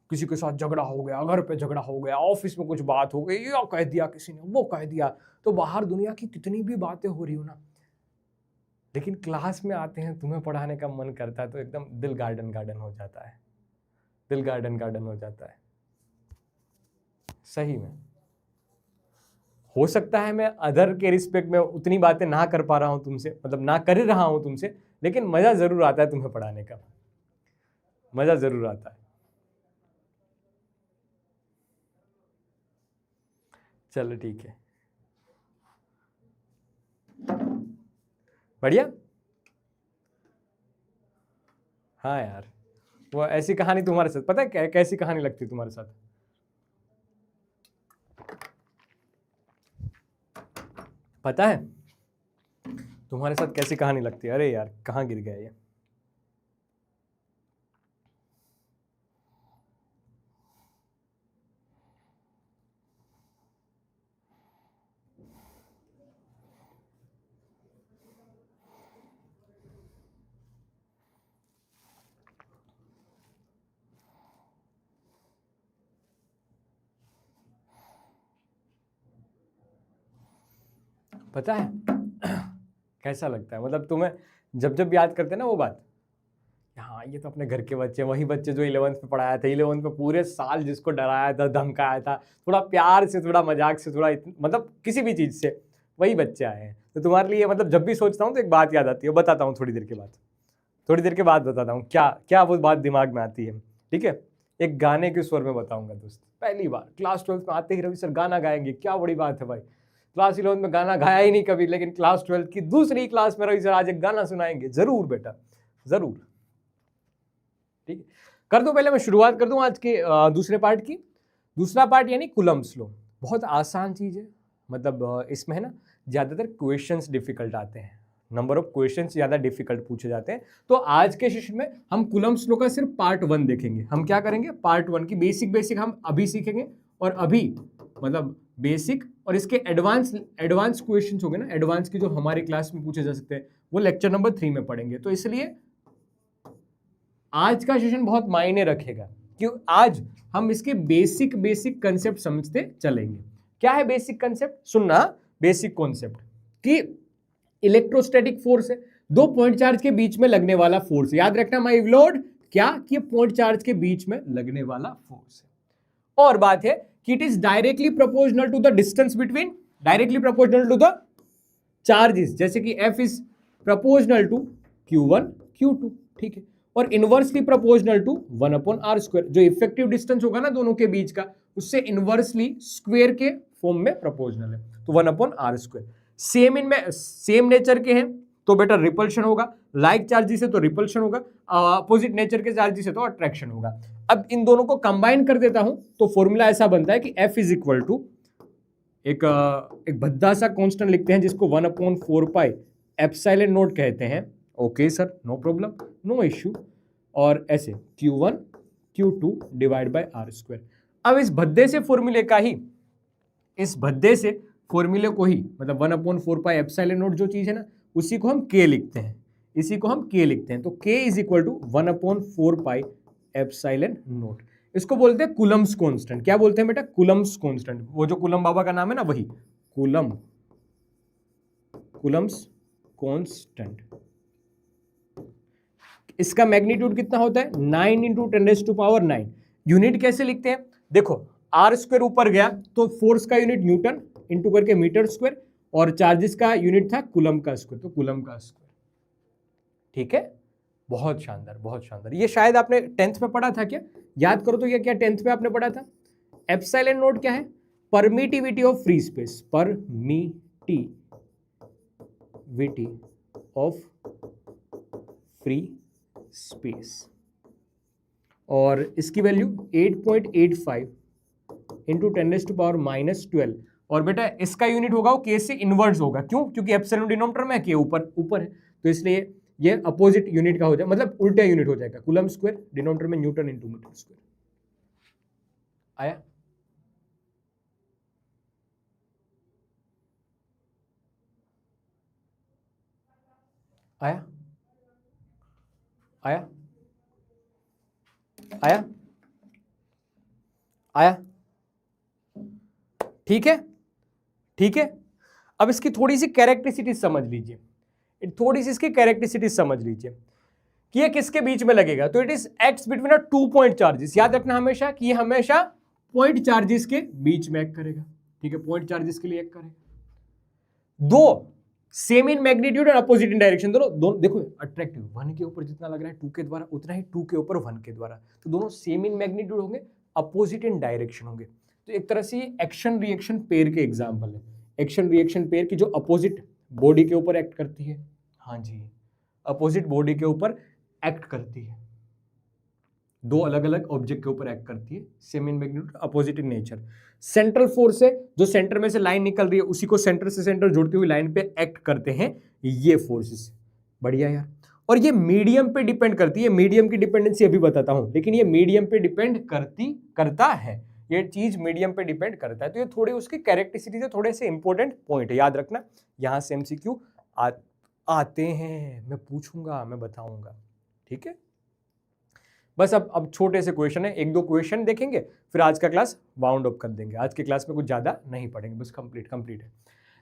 किसी के साथ झगड़ा हो गया, घर पे झगड़ा हो गया, ऑफिस में कुछ बात हो गई, ये कह दिया किसी ने, वो कह दिया, तो बाहर दुनिया की कितनी भी बातें हो रही हो ना, लेकिन क्लास में आते हैं, तुम्हें पढ़ाने का मन करता है, तो एकदम दिल गार्डन हो जाता है। दिल गार्डन गार्डन हो जाता है। सही में हो सकता है मैं अदर के रिस्पेक्ट में उतनी बातें ना कर पा रहा हूं तुमसे, मतलब ना कर रहा हूं तुमसे, लेकिन मजा जरूर आता है तुम्हें पढ़ाने का, मजा जरूर आता है। चलो ठीक है, बढ़िया। हाँ यार, वो ऐसी कहानी तुम्हारे साथ, पता है कैसी कहानी लगती है तुम्हारे साथ? पता है तुम्हारे साथ कैसी कहानी लगती है? अरे यार कहाँ गिर गया ये? पता है कैसा लगता है, मतलब तुम्हें जब जब याद करते हैं ना वो बात, हाँ ये तो अपने घर के बच्चे, वही बच्चे जो 11th में पढ़ाया था, 11th में पूरे साल जिसको डराया था, धमकाया था, थोड़ा प्यार से, थोड़ा मजाक से, थोड़ा मतलब किसी भी चीज़ से, वही बच्चे आए हैं। तो तुम्हारे लिए मतलब जब भी सोचता हूँ तो एक बात याद आती है, बताता हूँ थोड़ी देर के बाद, थोड़ी देर के बाद बताता हूँ क्या क्या वो बात दिमाग में आती है, ठीक है? एक गाने के स्वर में बताऊंगा दोस्त। पहली बार क्लास 12th में आते ही रवि सर गाना गाएंगे, क्या बड़ी बात है भाई, क्लास 11th में गाना गाया ही नहीं कभी, लेकिन क्लास 12th की दूसरी क्लास में रवि सर आज एक गाना सुनाएंगे, जरूर बेटा जरूर, ठीक है? कर दो, पहले मैं शुरुआत कर दूं आज के दूसरे पार्ट की। दूसरा पार्ट यानी कुलम्स लॉ, बहुत आसान चीज है, मतलब इसमें है ना ज्यादातर क्वेश्चंस डिफिकल्ट आते हैं, नंबर ऑफ क्वेश्चंस ज्यादा डिफिकल्ट पूछे जाते हैं। तो आज के सेशन में हम कुलम्स लॉ का सिर्फ पार्ट 1 देखेंगे। हम क्या करेंगे, पार्ट 1 की बेसिक हम अभी सीखेंगे, और अभी मतलब बेसिक और इसके एडवांस क्वेश्चंस हो गए ना, एडवांस की जो हमारे क्लास में पूछे जा सकते हैं, वो लेक्चर नंबर 3 में पढ़ेंगे। तो इसलिए आज का सेशन बहुत मायने रखेगा, क्यों? आज हम इसके बेसिक कंसेप्ट समझते चलेंगे। क्या है बेसिक कंसेप्ट? सुनना, बेसिक कॉन्सेप्ट कि इलेक्ट्रोस्टैटिक फोर्स है, दो पॉइंट चार्ज के बीच में लगने वाला फोर्स, याद रखना माय लॉर्ड, क्या कि पॉइंट चार्ज के बीच में लगने वाला फोर्स है। और बात है कि it is directly proportional to the distance between, directly proportional to the charges, जैसे कि F is proportional to Q1 Q2, ठीक है? और इनवर्सली प्रोपोर्शनल टू 1/r², जो इफेक्टिव डिस्टेंस होगा ना दोनों के बीच का, उससे इनवर्सली स्क्वायर के फॉर्म में प्रोपोर्शनल है, तो 1/r²। सेम नेचर के हैं तो बेटा रिपल्शन होगा, लाइक चार्जेस है तो रिपल्शन होगा, अपोजिट नेचर के चार्जेस है तो अट्रैक्शन होगा। अब इन दोनों को कंबाइन कर देता हूं तो फॉर्मूला ऐसा बनता है कि F इज इक्वल टू एक भद्दा सा कांस्टेंट लिखते हैं जिसको 1/4 पाई एप्सिलॉन नॉट कहते हैं। Okay sir, no problem, no issue. और ऐसे Q1 Q2 divide by r²। अब इस भद्दे से फॉर्मूले का ही, इस भद्दे से फॉर्मूले को ही, मतलब 1/4 पाई एप्सिलॉन नॉट जो चीज है ना, उसी को हम K लिखते हैं, इसी को हम K लिखते हैं। तो K is equal to 1/4 pi epsilon nought. इसको बोलते हैं कूलम्स कांस्टेंट। क्या बोलते हैं बेटा? Coulomb's constant. वो जो कूलम बाबा का नाम है ना, वही कूलम्स कांस्टेंट। इसका मैग्नीट्यूड कितना होता है? 9 × 10⁹। यूनिट कैसे लिखते हैं? देखो, r² ऊपर गया तो फोर्स का यूनिट न्यूटन इंटू करके मीटर स्क्वायर, और चार्जेस का यूनिट था कूलम का स्क्वायर, तो कूलम का स्क्वायर, ठीक है? बहुत शानदार, बहुत शानदार। ये शायद आपने 10th में पढ़ा था क्या? याद करो तो ये क्या 10th में आपने पढ़ा था? एप्सिलॉन नॉट क्या है? Permittivity of free space, permittivity of free space, और इसकी वैल्यू 8.85 इंटू 10⁻⁻12। और बेटा इसका यूनिट होगा वो के से इनवर्स होगा। क्यों? क्योंकि एप्सिलॉन डिनोमिनेटर में के ऊपर है, तो इसलिए ये अपोजिट यूनिट का हो जाएगा, मतलब उल्टा यूनिट हो जाएगा, कूलम स्क्वायर, डिनोमिनेटर में न्यूटन इंटू मीटर स्क्वायर। आया? आया? आया? आया? आया? ठीक है, ठीक है। अब इसकी थोड़ी सी कैरेक्टरिस्टिक समझ लीजिए, थोड़ी सी इसकी कैरेक्टरिस्टिक समझ लीजिए कि ये किसके बीच में लगेगा, तो it is acts between a 2 point charges. याद रखना हमेशा कि ये हमेशा पॉइंट चार्जेस के बीच में एक्ट करेगा, ठीक है, पॉइंट चार्जेस के लिए एक्ट करेगा। दो सेम इन मैग्नीट्यूड और अपोजिट इन डायरेक्शन, दोनों देखो अट्रैक्टिव, 1 के ऊपर जितना लग रहा है 2 के द्वारा उतना ही 2 के ऊपर 1 के द्वारा, तो दोनों सेम इन मैग्नीट्यूड होंगे, अपोजिट इन डायरेक्शन होंगे। तो एक तरह से एक्शन रिएक्शन पेयर के एग्जाम्पल है, एक्शन रिएक्शन पेयर की जो अपोजिट बॉडी के ऊपर एक्ट करती है, हाँ जी, अपोजिट बॉडी के ऊपर एक्ट करती है, दो अलग अलग ऑब्जेक्ट के ऊपर एक्ट करती है, same in magnitude opposite in nature. Central force है, जो सेंटर में से लाइन निकल रही है उसी को सेंटर से सेंटर जोड़ती हुई लाइन पे एक्ट करते हैं ये फोर्सेस। बढ़िया यार। और ये मीडियम पे डिपेंड करती है, मीडियम की डिपेंडेंसी अभी बताता हूं, लेकिन ये मीडियम पे डिपेंड करता है, ये चीज मीडियम पे डिपेंड करता है। तो ये थोड़ी उसकी कैरेक्टरिस्टिक्स है, थोड़े से इंपॉर्टेंट पॉइंट है, याद रखना। यहां से एमसीक्यू आते हैं, मैं पूछूंगा, मैं बताऊंगा, ठीक है। बस अब छोटे से क्वेश्चन है, 1-2 क्वेश्चन देखेंगे, फिर आज का क्लास वाउंड अप कर देंगे। आज के क्लास में कुछ ज्यादा नहीं पढ़ेंगे, बस कंप्लीट है।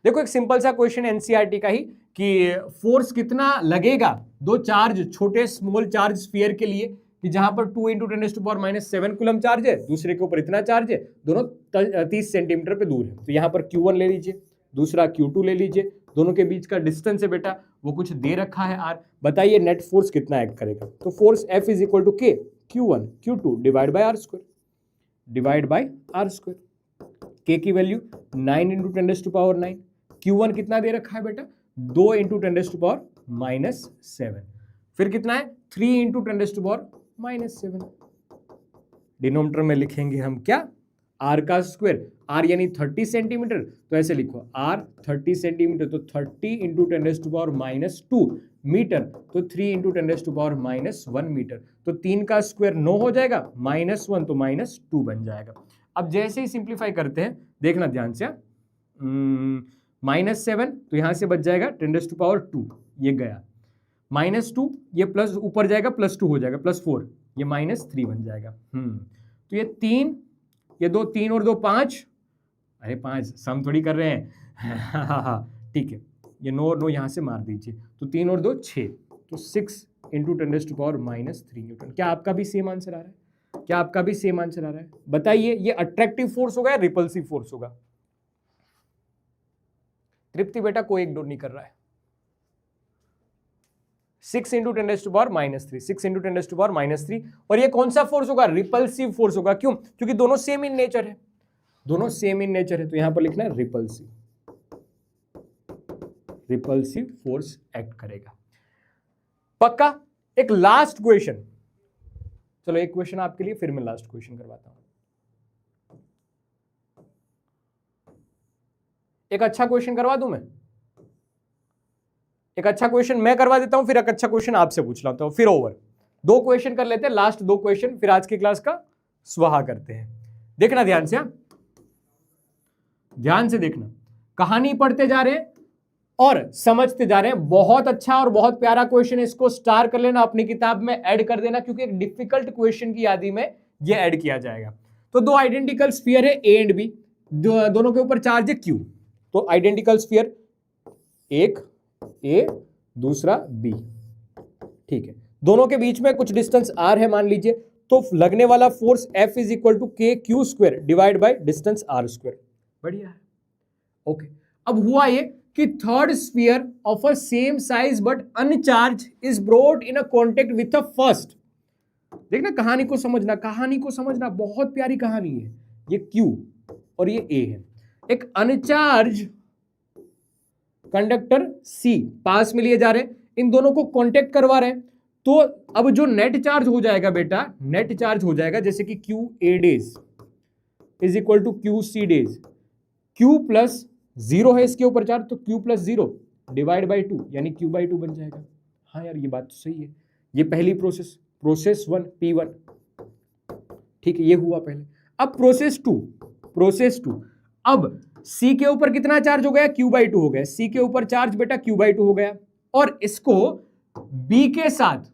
देखो एक सिंपल सा क्वेश्चन एनसीईआरटी का ही, कि फोर्स कितना लगेगा दो चार्ज, छोटे स्मॉल चार्ज स्फीयर के लिए, कि जहां पर 2 × 10⁻⁷ कूलम चार्ज है, दूसरे के ऊपर इतना चार्ज है, दोनों 30 सेंटीमीटर पे दूर है। तो यहाँ पर Q1 ले लीजिए, दूसरा Q2 ले लीजिए, दोनों के बीच का डिस्टेंस है बेटा वो कुछ दे रखा है R। बताइए नेट फोर्स कितना एक्ट करेगा। तो force F is equal to K, Q1 Q2 divide by R square. K की वैल्यू 9 × 10⁹, Q1 कितना दे रखा है बेटा, 2 × 10⁻⁷। फिर कितना है 3 × 10⁻⁷। डिनोमिनेटर में लिखेंगे हम क्या, R का स्क्वायर, R यानी 30 सेंटीमीटर, तो ऐसे लिखो R 30 सेंटीमीटर, तो 30 × 10⁻² मीटर, तो 3 × 10⁻⁻1 मीटर। तो 3 का स्क्वायर 9 हो जाएगा, -1 तो -2 बन जाएगा। अब जैसे ही सिंप्लीफाई करते हैं, देखना ध्यान से, -7 तो यहां से बच जाएगा 10⁻², ये गया, -2 ये प्लस ऊपर जाएगा, +2 हो जाएगा, +4 ये -3 बन जाएगा। तो ये 3, ये 2, 3 और 2 5, अरे 5 सम थोड़ी कर रहे हैं ठीक है, ये 9 और 9 यहां से मार दीजिए, तो 3 और 2 6, तो 6 × 10⁻³ न्यूटन। क्या आपका भी सेम आंसर आ रहा है? क्या आपका भी सेम आंसर आ रहा है? बताइए ये अट्रैक्टिव फोर्स होगा या रिपल्सिव फोर्स होगा? तृप्ति बेटा कोई इग्नोर नहीं कर रहा है। 6 × 10⁻³ 6 × 10⁻³ और ये कौन सा फोर्स होगा? रिपल्सिव फोर्स होगा। क्यों? क्योंकि दोनों सेम इन नेचर है, दोनों सेम इन नेचर है, तो यहां पर लिखना है रिपल्सिव फोर्स एक्ट करेगा। पक्का? एक लास्ट क्वेश्चन, चलो एक क्वेश्चन आपके लिए, फिर मैं लास्ट क्वेश्चन करवाता हूं। एक अच्छा क्वेश्चन करवा दूं मैं, एक अच्छा क्वेश्चन मैं करवा देता हूं, फिर एक अच्छा क्वेश्चन आपसे पूछ लेता हूं, फिर ओवर। 2 क्वेश्चन कर लेते हैं, लास्ट 2 क्वेश्चन, फिर आज की क्लास का स्वाहा करते हैं। देखना ध्यान से, ध्यान से देखना, कहानी पढ़ते जा रहे हैं और समझते जा रहे हैं। बहुत अच्छा और बहुत प्यारा क्वेश्चन है, इसको स्टार कर लेना, अपनी किताब में ऐड कर देना, क्योंकि एक डिफिकल्ट क्वेश्चन की यादी में ये ऐड किया जाएगा। तो 2 आइडेंटिकल स्फीयर है A एंड B, दोनों के ऊपर चार्ज है Q। तो आइडेंटिकल स्फीयर, एक A दूसरा B, ठीक है, दोनों के बीच में कुछ डिस्टेंस R है मान लीजिए, तो लगने वाला force F is equal to KQ² divide by distance R²। बढ़िया है, ओके। अब हुआ ये कि third sphere of a same size but uncharge is brought in a contact with a first. देखना कहानी को समझना, कहानी को समझना, बहुत प्यारी कहानी है। ये Q और ये A है, एक अनचार्ज कंडक्टर C पास में लिए जा रहे हैं, इन दोनों को कांटेक्ट करवा रहे हैं। तो अब जो नेट चार्ज हो जाएगा बेटा, नेट चार्ज हो जाएगा जैसे कि QA dash is equal to QC dash, Q plus 0 है इसके ऊपर चार्ज, तो Q प्लस 0 डिवाइड बाई 2 यानी Q/2 बन जाएगा। हाँ यार ये बात तो सही है। ये पहली प्रोसेस 1 P1, ठीक है, ये हुआ पहले। अब प्रोसेस 2, अब C के ऊपर कितना चार्ज हो गया? Q/2 हो गया। C के ऊपर चार्ज बेटा Q/2 हो गया, और इसको B के साथ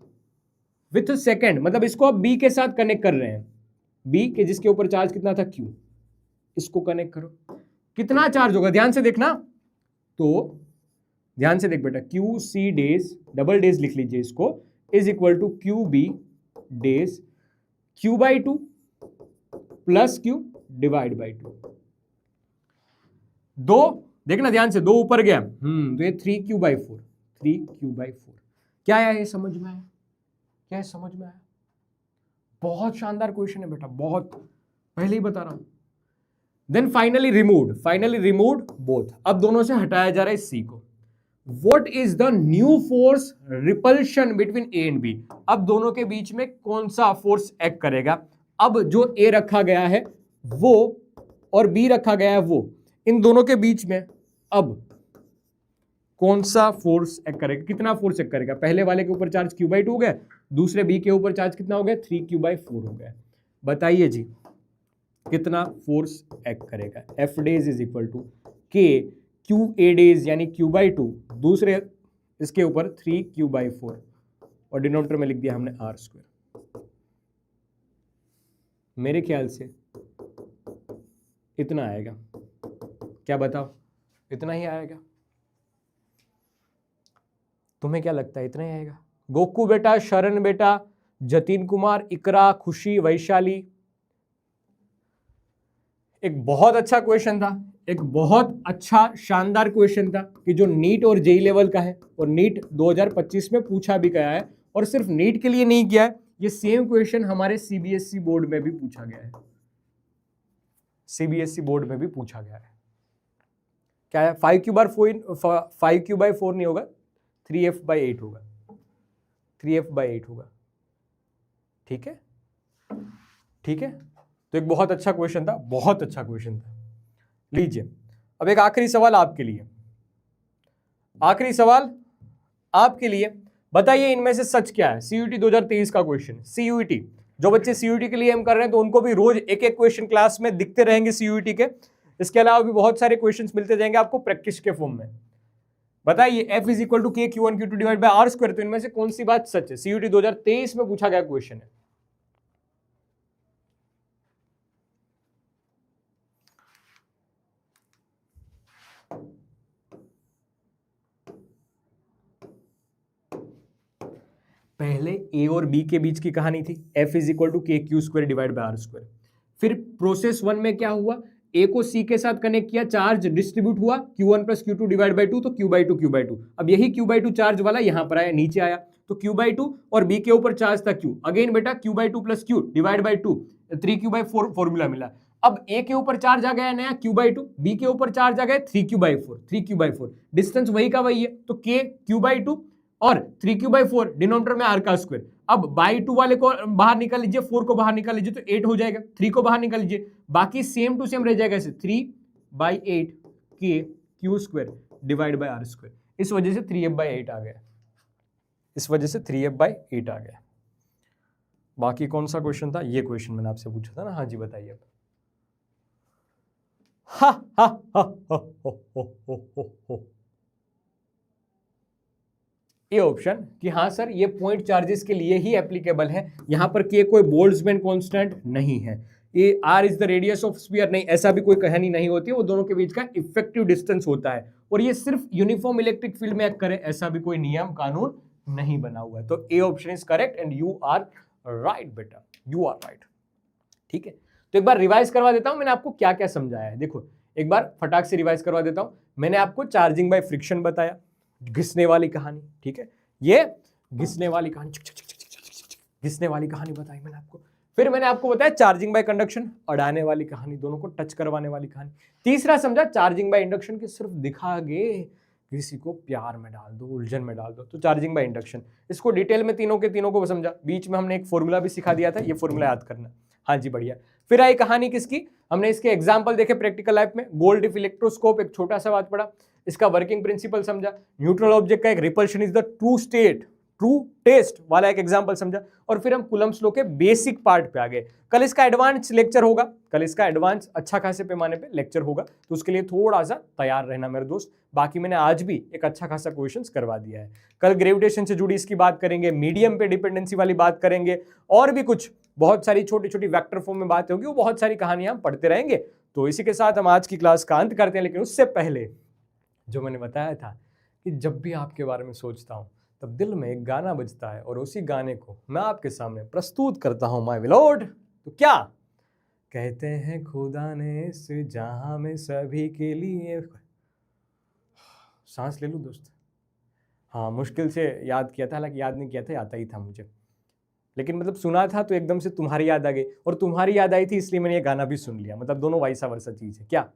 विथ सेकेंड, मतलब इसको अब B के साथ कनेक्ट कर रहे हैं, B के जिसके ऊपर चार्ज कितना था Q, इसको कनेक्ट करो, कितना चार्ज होगा? ध्यान से देखना, तो ध्यान से देख बेटा, QC डेज, डबल डेज लिख लीजिए इसको, is equal to Q B dash Q/2 plus Q divide by 2। दो देखना ध्यान से, दो ऊपर गया, तो ये 3Q/4, 3Q/4। क्या आया ये समझ में आया? क्या समझ में आया? बहुत शानदार क्वेश्चन है बेटा, बहुत, पहले ही बता रहा हूं। Then finally removed both. अब दोनों से हटाया जा रहा है C को। What is the new force repulsion between A and B? अब दोनों के बीच में कौन सा फोर्स एक्ट करेगा? अब जो A रखा गया है वो और B रखा गया है वो, इन दोनों के बीच में अब कौन सा फोर्स एक्ट करेगा? कितना फोर्स एक्ट करेगा? पहले वाले के ऊपर चार्ज Q/2 हो गया, दूसरे B के ऊपर चार्ज कितना हो गया? 3Q/4 हो गया। बताइए जी कितना फोर्स एक्ट करेगा? F days is equal to K QA days यानी Q/2, दूसरे इसके ऊपर 3Q/4 और डिनोमिनेटर में लिख दिया हमने R²। मेरे ख्याल से इतना आएगा। क्या बताओ? इतना ही आएगा? तुम्हें क्या लगता है इतना ही आएगा? गोकू बेटा, शरण बेटा, जतिन कुमार, इकरा, खुशी, वैशाली, एक बहुत अच्छा क्वेश्चन था, एक बहुत अच्छा शानदार क्वेश्चन था कि जो नीट और जेई लेवल का है और नीट 2025 में पूछा भी गया है, और सिर्फ नीट के लिए नहीं किया है, ये सेम क्वेश्चन हमारे सीबीएसई बोर्ड में भी पूछा गया है। सीबीएसई बोर्ड में भी पूछा गया है। क्या है? 5Q/4 नहीं होगा, 3F/8 होगा, 3F/8 होगा। ठीक है, ठीक है। तो एक बहुत अच्छा क्वेश्चन था, बहुत अच्छा क्वेश्चन था। लीजिए अब एक आखिरी सवाल आपके लिए, आखिरी सवाल आपके लिए। बताइए इनमें से सच क्या है? सीयूईटी 2023 का क्वेश्चन। सीयूईटी जो बच्चे सीयूईटी के लिए हम कर रहे हैं तो उनको भी रोज एक एक क्वेश्चन क्लास में दिखते रहेंगे सीयूईटी के। इसके अलावा भी बहुत सारे क्वेश्चंस मिलते जाएंगे आपको प्रैक्टिस के फॉर्म में। बताइए F is equal to K Q1 Q2 divide by R²। तो इनमें से कौन सी बात सच है? सीयूईटी 2023 में पूछा गया क्वेश्चन है। पहले A और B के बीच की कहानी थी, F is equal to KQ² divide by R²। फिर प्रोसेस 1 में क्या हुआ? A को C के साथ कनेक्ट किया, चार्ज डिस्ट्रीब्यूट हुआ Q1 plus Q2 divide by 2, तो Q/2। अब यही Q/2 चार्ज वाला यहां पर आया, नीचे आया, तो Q/2 और B के ऊपर चार्ज था Q। अगेन बेटा Q/2 plus Q divide by 2, 3Q/4 formula मिला। अब A के ऊपर चार्ज आ गया नया Q/2, B के ऊपर चार्ज आ गया 3Q/4। डिस्टेंस वही का वही है, तो K Q/2 और 3Q/4 डिनोमिनेटर में R²। अब बाई 2 वाले को बाहर निकाल लीजिए, 4 को बाहर निकाल लीजिए तो 8 हो जाएगा, 3 को बाहर निकाल लीजिए, बाकी सेम टू सेम रह जाएगा ऐसे 3/8 KQ² डिवाइड बाय R²। इस वजह से 3F/8 आ गया, इस वजह से 3F/8 आ गया। बाकी कौन सा क्वेश्चन था? ये क्वेश्चन मैंने आपसे पूछा था ना। हाँ जी बताइए अब। हा हा हा हा हो। ये ऑप्शन कि हाँ सर ये पॉइंट चार्जेस के लिए ही एप्लीकेबल है, यहां पर के कोई बोल्ट्जमैन कांस्टेंट नहीं है। ये R is the radius of sphere, नहीं, ऐसा भी कोई कहानी नहीं होती है। वो दोनों के बीच का इफेक्टिव डिस्टेंस होता है, और ये सिर्फ यूनिफॉर्म इलेक्ट्रिक फील्ड में एक्ट करे ऐसा भी कोई नियम कानून नहीं बना हुआ है। तो A option is correct and you are right बेटा, यू आर राइट। ठीक है, तो एक बार रिवाइज करवा देता हूं मैंने आपको क्या क्या समझाया है। देखो एक बार फटाक से रिवाइज करवा देता हूं। मैंने आपको चार्जिंग बाय फ्रिक्शन बताया, घिसने वाली कहानी। ठीक है, ये घिसने वाली कहानी, घिसने वाली कहानी बताई मैंने आपको। फिर मैंने आपको बताया चार्जिंग बाय कंडक्शन, अड़ाने वाली कहानी, दोनों को टच करवाने वाली कहानी। तीसरा समझा चार्जिंग बाय इंडक्शन की सिर्फ दिखा गे, किसी को प्यार में डाल दो, उलझन में डाल दो, तो चार्जिंग बाय इंडक्शन। इसको डिटेल में तीनों के तीनों को समझा। बीच में हमने एक फॉर्मूला भी सिखा दिया था, ये फॉर्मूला याद करना। हाँ जी बढ़िया। फिर आई कहानी किसकी? हमने इसके एग्जाम्पल देखे प्रैक्टिकल लाइफ में। गोल्ड इलेक्ट्रोस्कोप एक छोटा सा बात पड़ा, इसका वर्किंग प्रिंसिपल समझा। न्यूट्रल ऑब्जेक्ट का एक repulsion is the true state, true test वाला एक एग्जांपल समझा। और फिर हम कूलम्ब्स लॉ के बेसिक पार्ट पे आ गए। कल इसका एडवांस लेक्चर होगा, कल इसका एडवांस अच्छा खासे पैमाने पे लेक्चर होगा, तो उसके लिए थोड़ा सा तैयार रहना मेरे दोस्त। बाकी मैंने आज भी एक अच्छा खासा क्वेश्चंस करवा दिया है। कल ग्रेविटेशन से जुड़ी इसकी बात करेंगे, मीडियम पे डिपेंडेंसी वाली बात करेंगे, और भी कुछ बहुत सारी छोटी छोटी वेक्टर फॉर्म में बात होगी, वो बहुत सारी कहानियां हम पढ़ते रहेंगे। तो इसी के साथ हम आज की क्लास का अंत करते हैं। लेकिन उससे पहले जो मैंने बताया था कि जब भी आपके बारे में सोचता हूं तब दिल में एक गाना बजता है और उसी गाने को मैं आपके सामने प्रस्तुत करता हूँ माय विलोड। तो क्या कहते हैं खुदा ने इस जहां में सभी के लिए, सांस ले लूं दोस्त। हाँ, मुश्किल से याद किया था, हालांकि याद नहीं किया था, आता ही था मुझे, लेकिन मतलब सुना था तो एकदम से तुम्हारी याद आ गई, और तुम्हारी याद आई थी इसलिए मैंने ये गाना भी सुन लिया। मतलब दोनों वाइसा वर्सा चीज़ है। क्या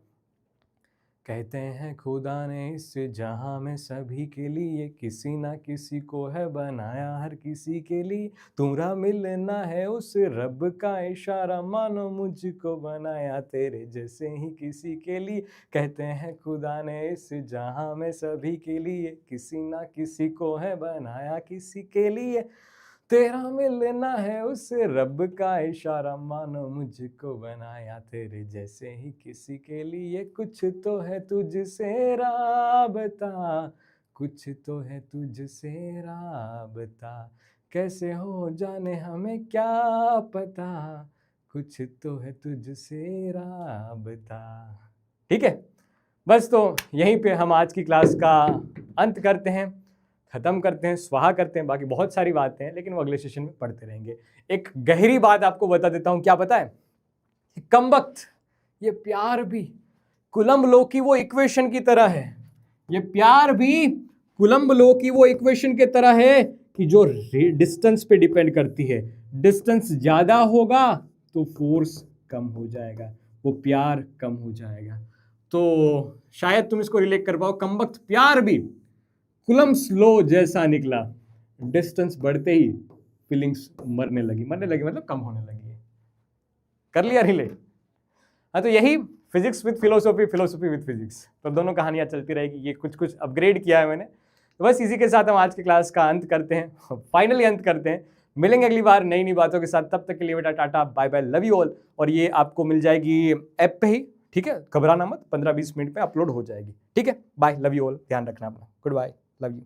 कहते हैं खुदा ने इस जहां में सभी के लिए किसी ना किसी को है बनाया, हर किसी के लिए तुम्हारा मिलना है उस रब का इशारा, मानो मुझको बनाया तेरे जैसे ही किसी के लिए। कहते हैं खुदा ने इस जहां में सभी के लिए किसी ना किसी को है बनाया, किसी के लिए तेरा मिलना है उस रब का इशारा, मानो मुझको बनाया तेरे जैसे ही किसी के लिए। कुछ तो है तुझसे राबता, कुछ तो है तुझसे राबता, कैसे हो जाने हमें क्या पता, कुछ तो है तुझसे राबता। ठीक है, बस तो यहीं पे हम आज की क्लास का अंत करते हैं, खत्म करते हैं, स्वाहा करते हैं। बाकी बहुत सारी बातें हैं लेकिन वो अगले सेशन में पढ़ते रहेंगे। एक गहरी बात आपको बता देता हूं, क्या पता है? कमबख्त, ये प्यार भी कुलम्ब लो की वो इक्वेशन की तरह है। ये प्यार भी कुलम्ब लो की वो इक्वेशन की तरह है कि जो डिस्टेंस पे डिपेंड करती है। डिस्टेंस ज्यादा होगा तो फोर्स कम हो जाएगा, वो प्यार कम हो जाएगा। तो शायद तुम इसको रिलेट कर पाओ। कमबख्त प्यार भी कुलम्ब लो जैसा निकला, डिस्टेंस बढ़ते ही फीलिंग्स मरने लगी मतलब कम होने लगी। कर लिया रिलेट? हाँ, तो यही physics with philosophy, philosophy with physics, तो दोनों कहानियां चलती रहेगी। ये कुछ कुछ अपग्रेड किया है मैंने। तो बस इसी के साथ हम आज की क्लास का अंत करते हैं, फाइनली अंत करते हैं। मिलेंगे अगली बार नई नई बातों के साथ, तब तक के लिए बेटा tata bye bye, love you all. और ये आपको मिल जाएगी ऐप पे ही, ठीक है, घबराना मत, 15-20 मिनट में अपलोड हो जाएगी। ठीक है, बाय, लव यू ऑल, ध्यान रखना अपना, गुड बाय, लव यू।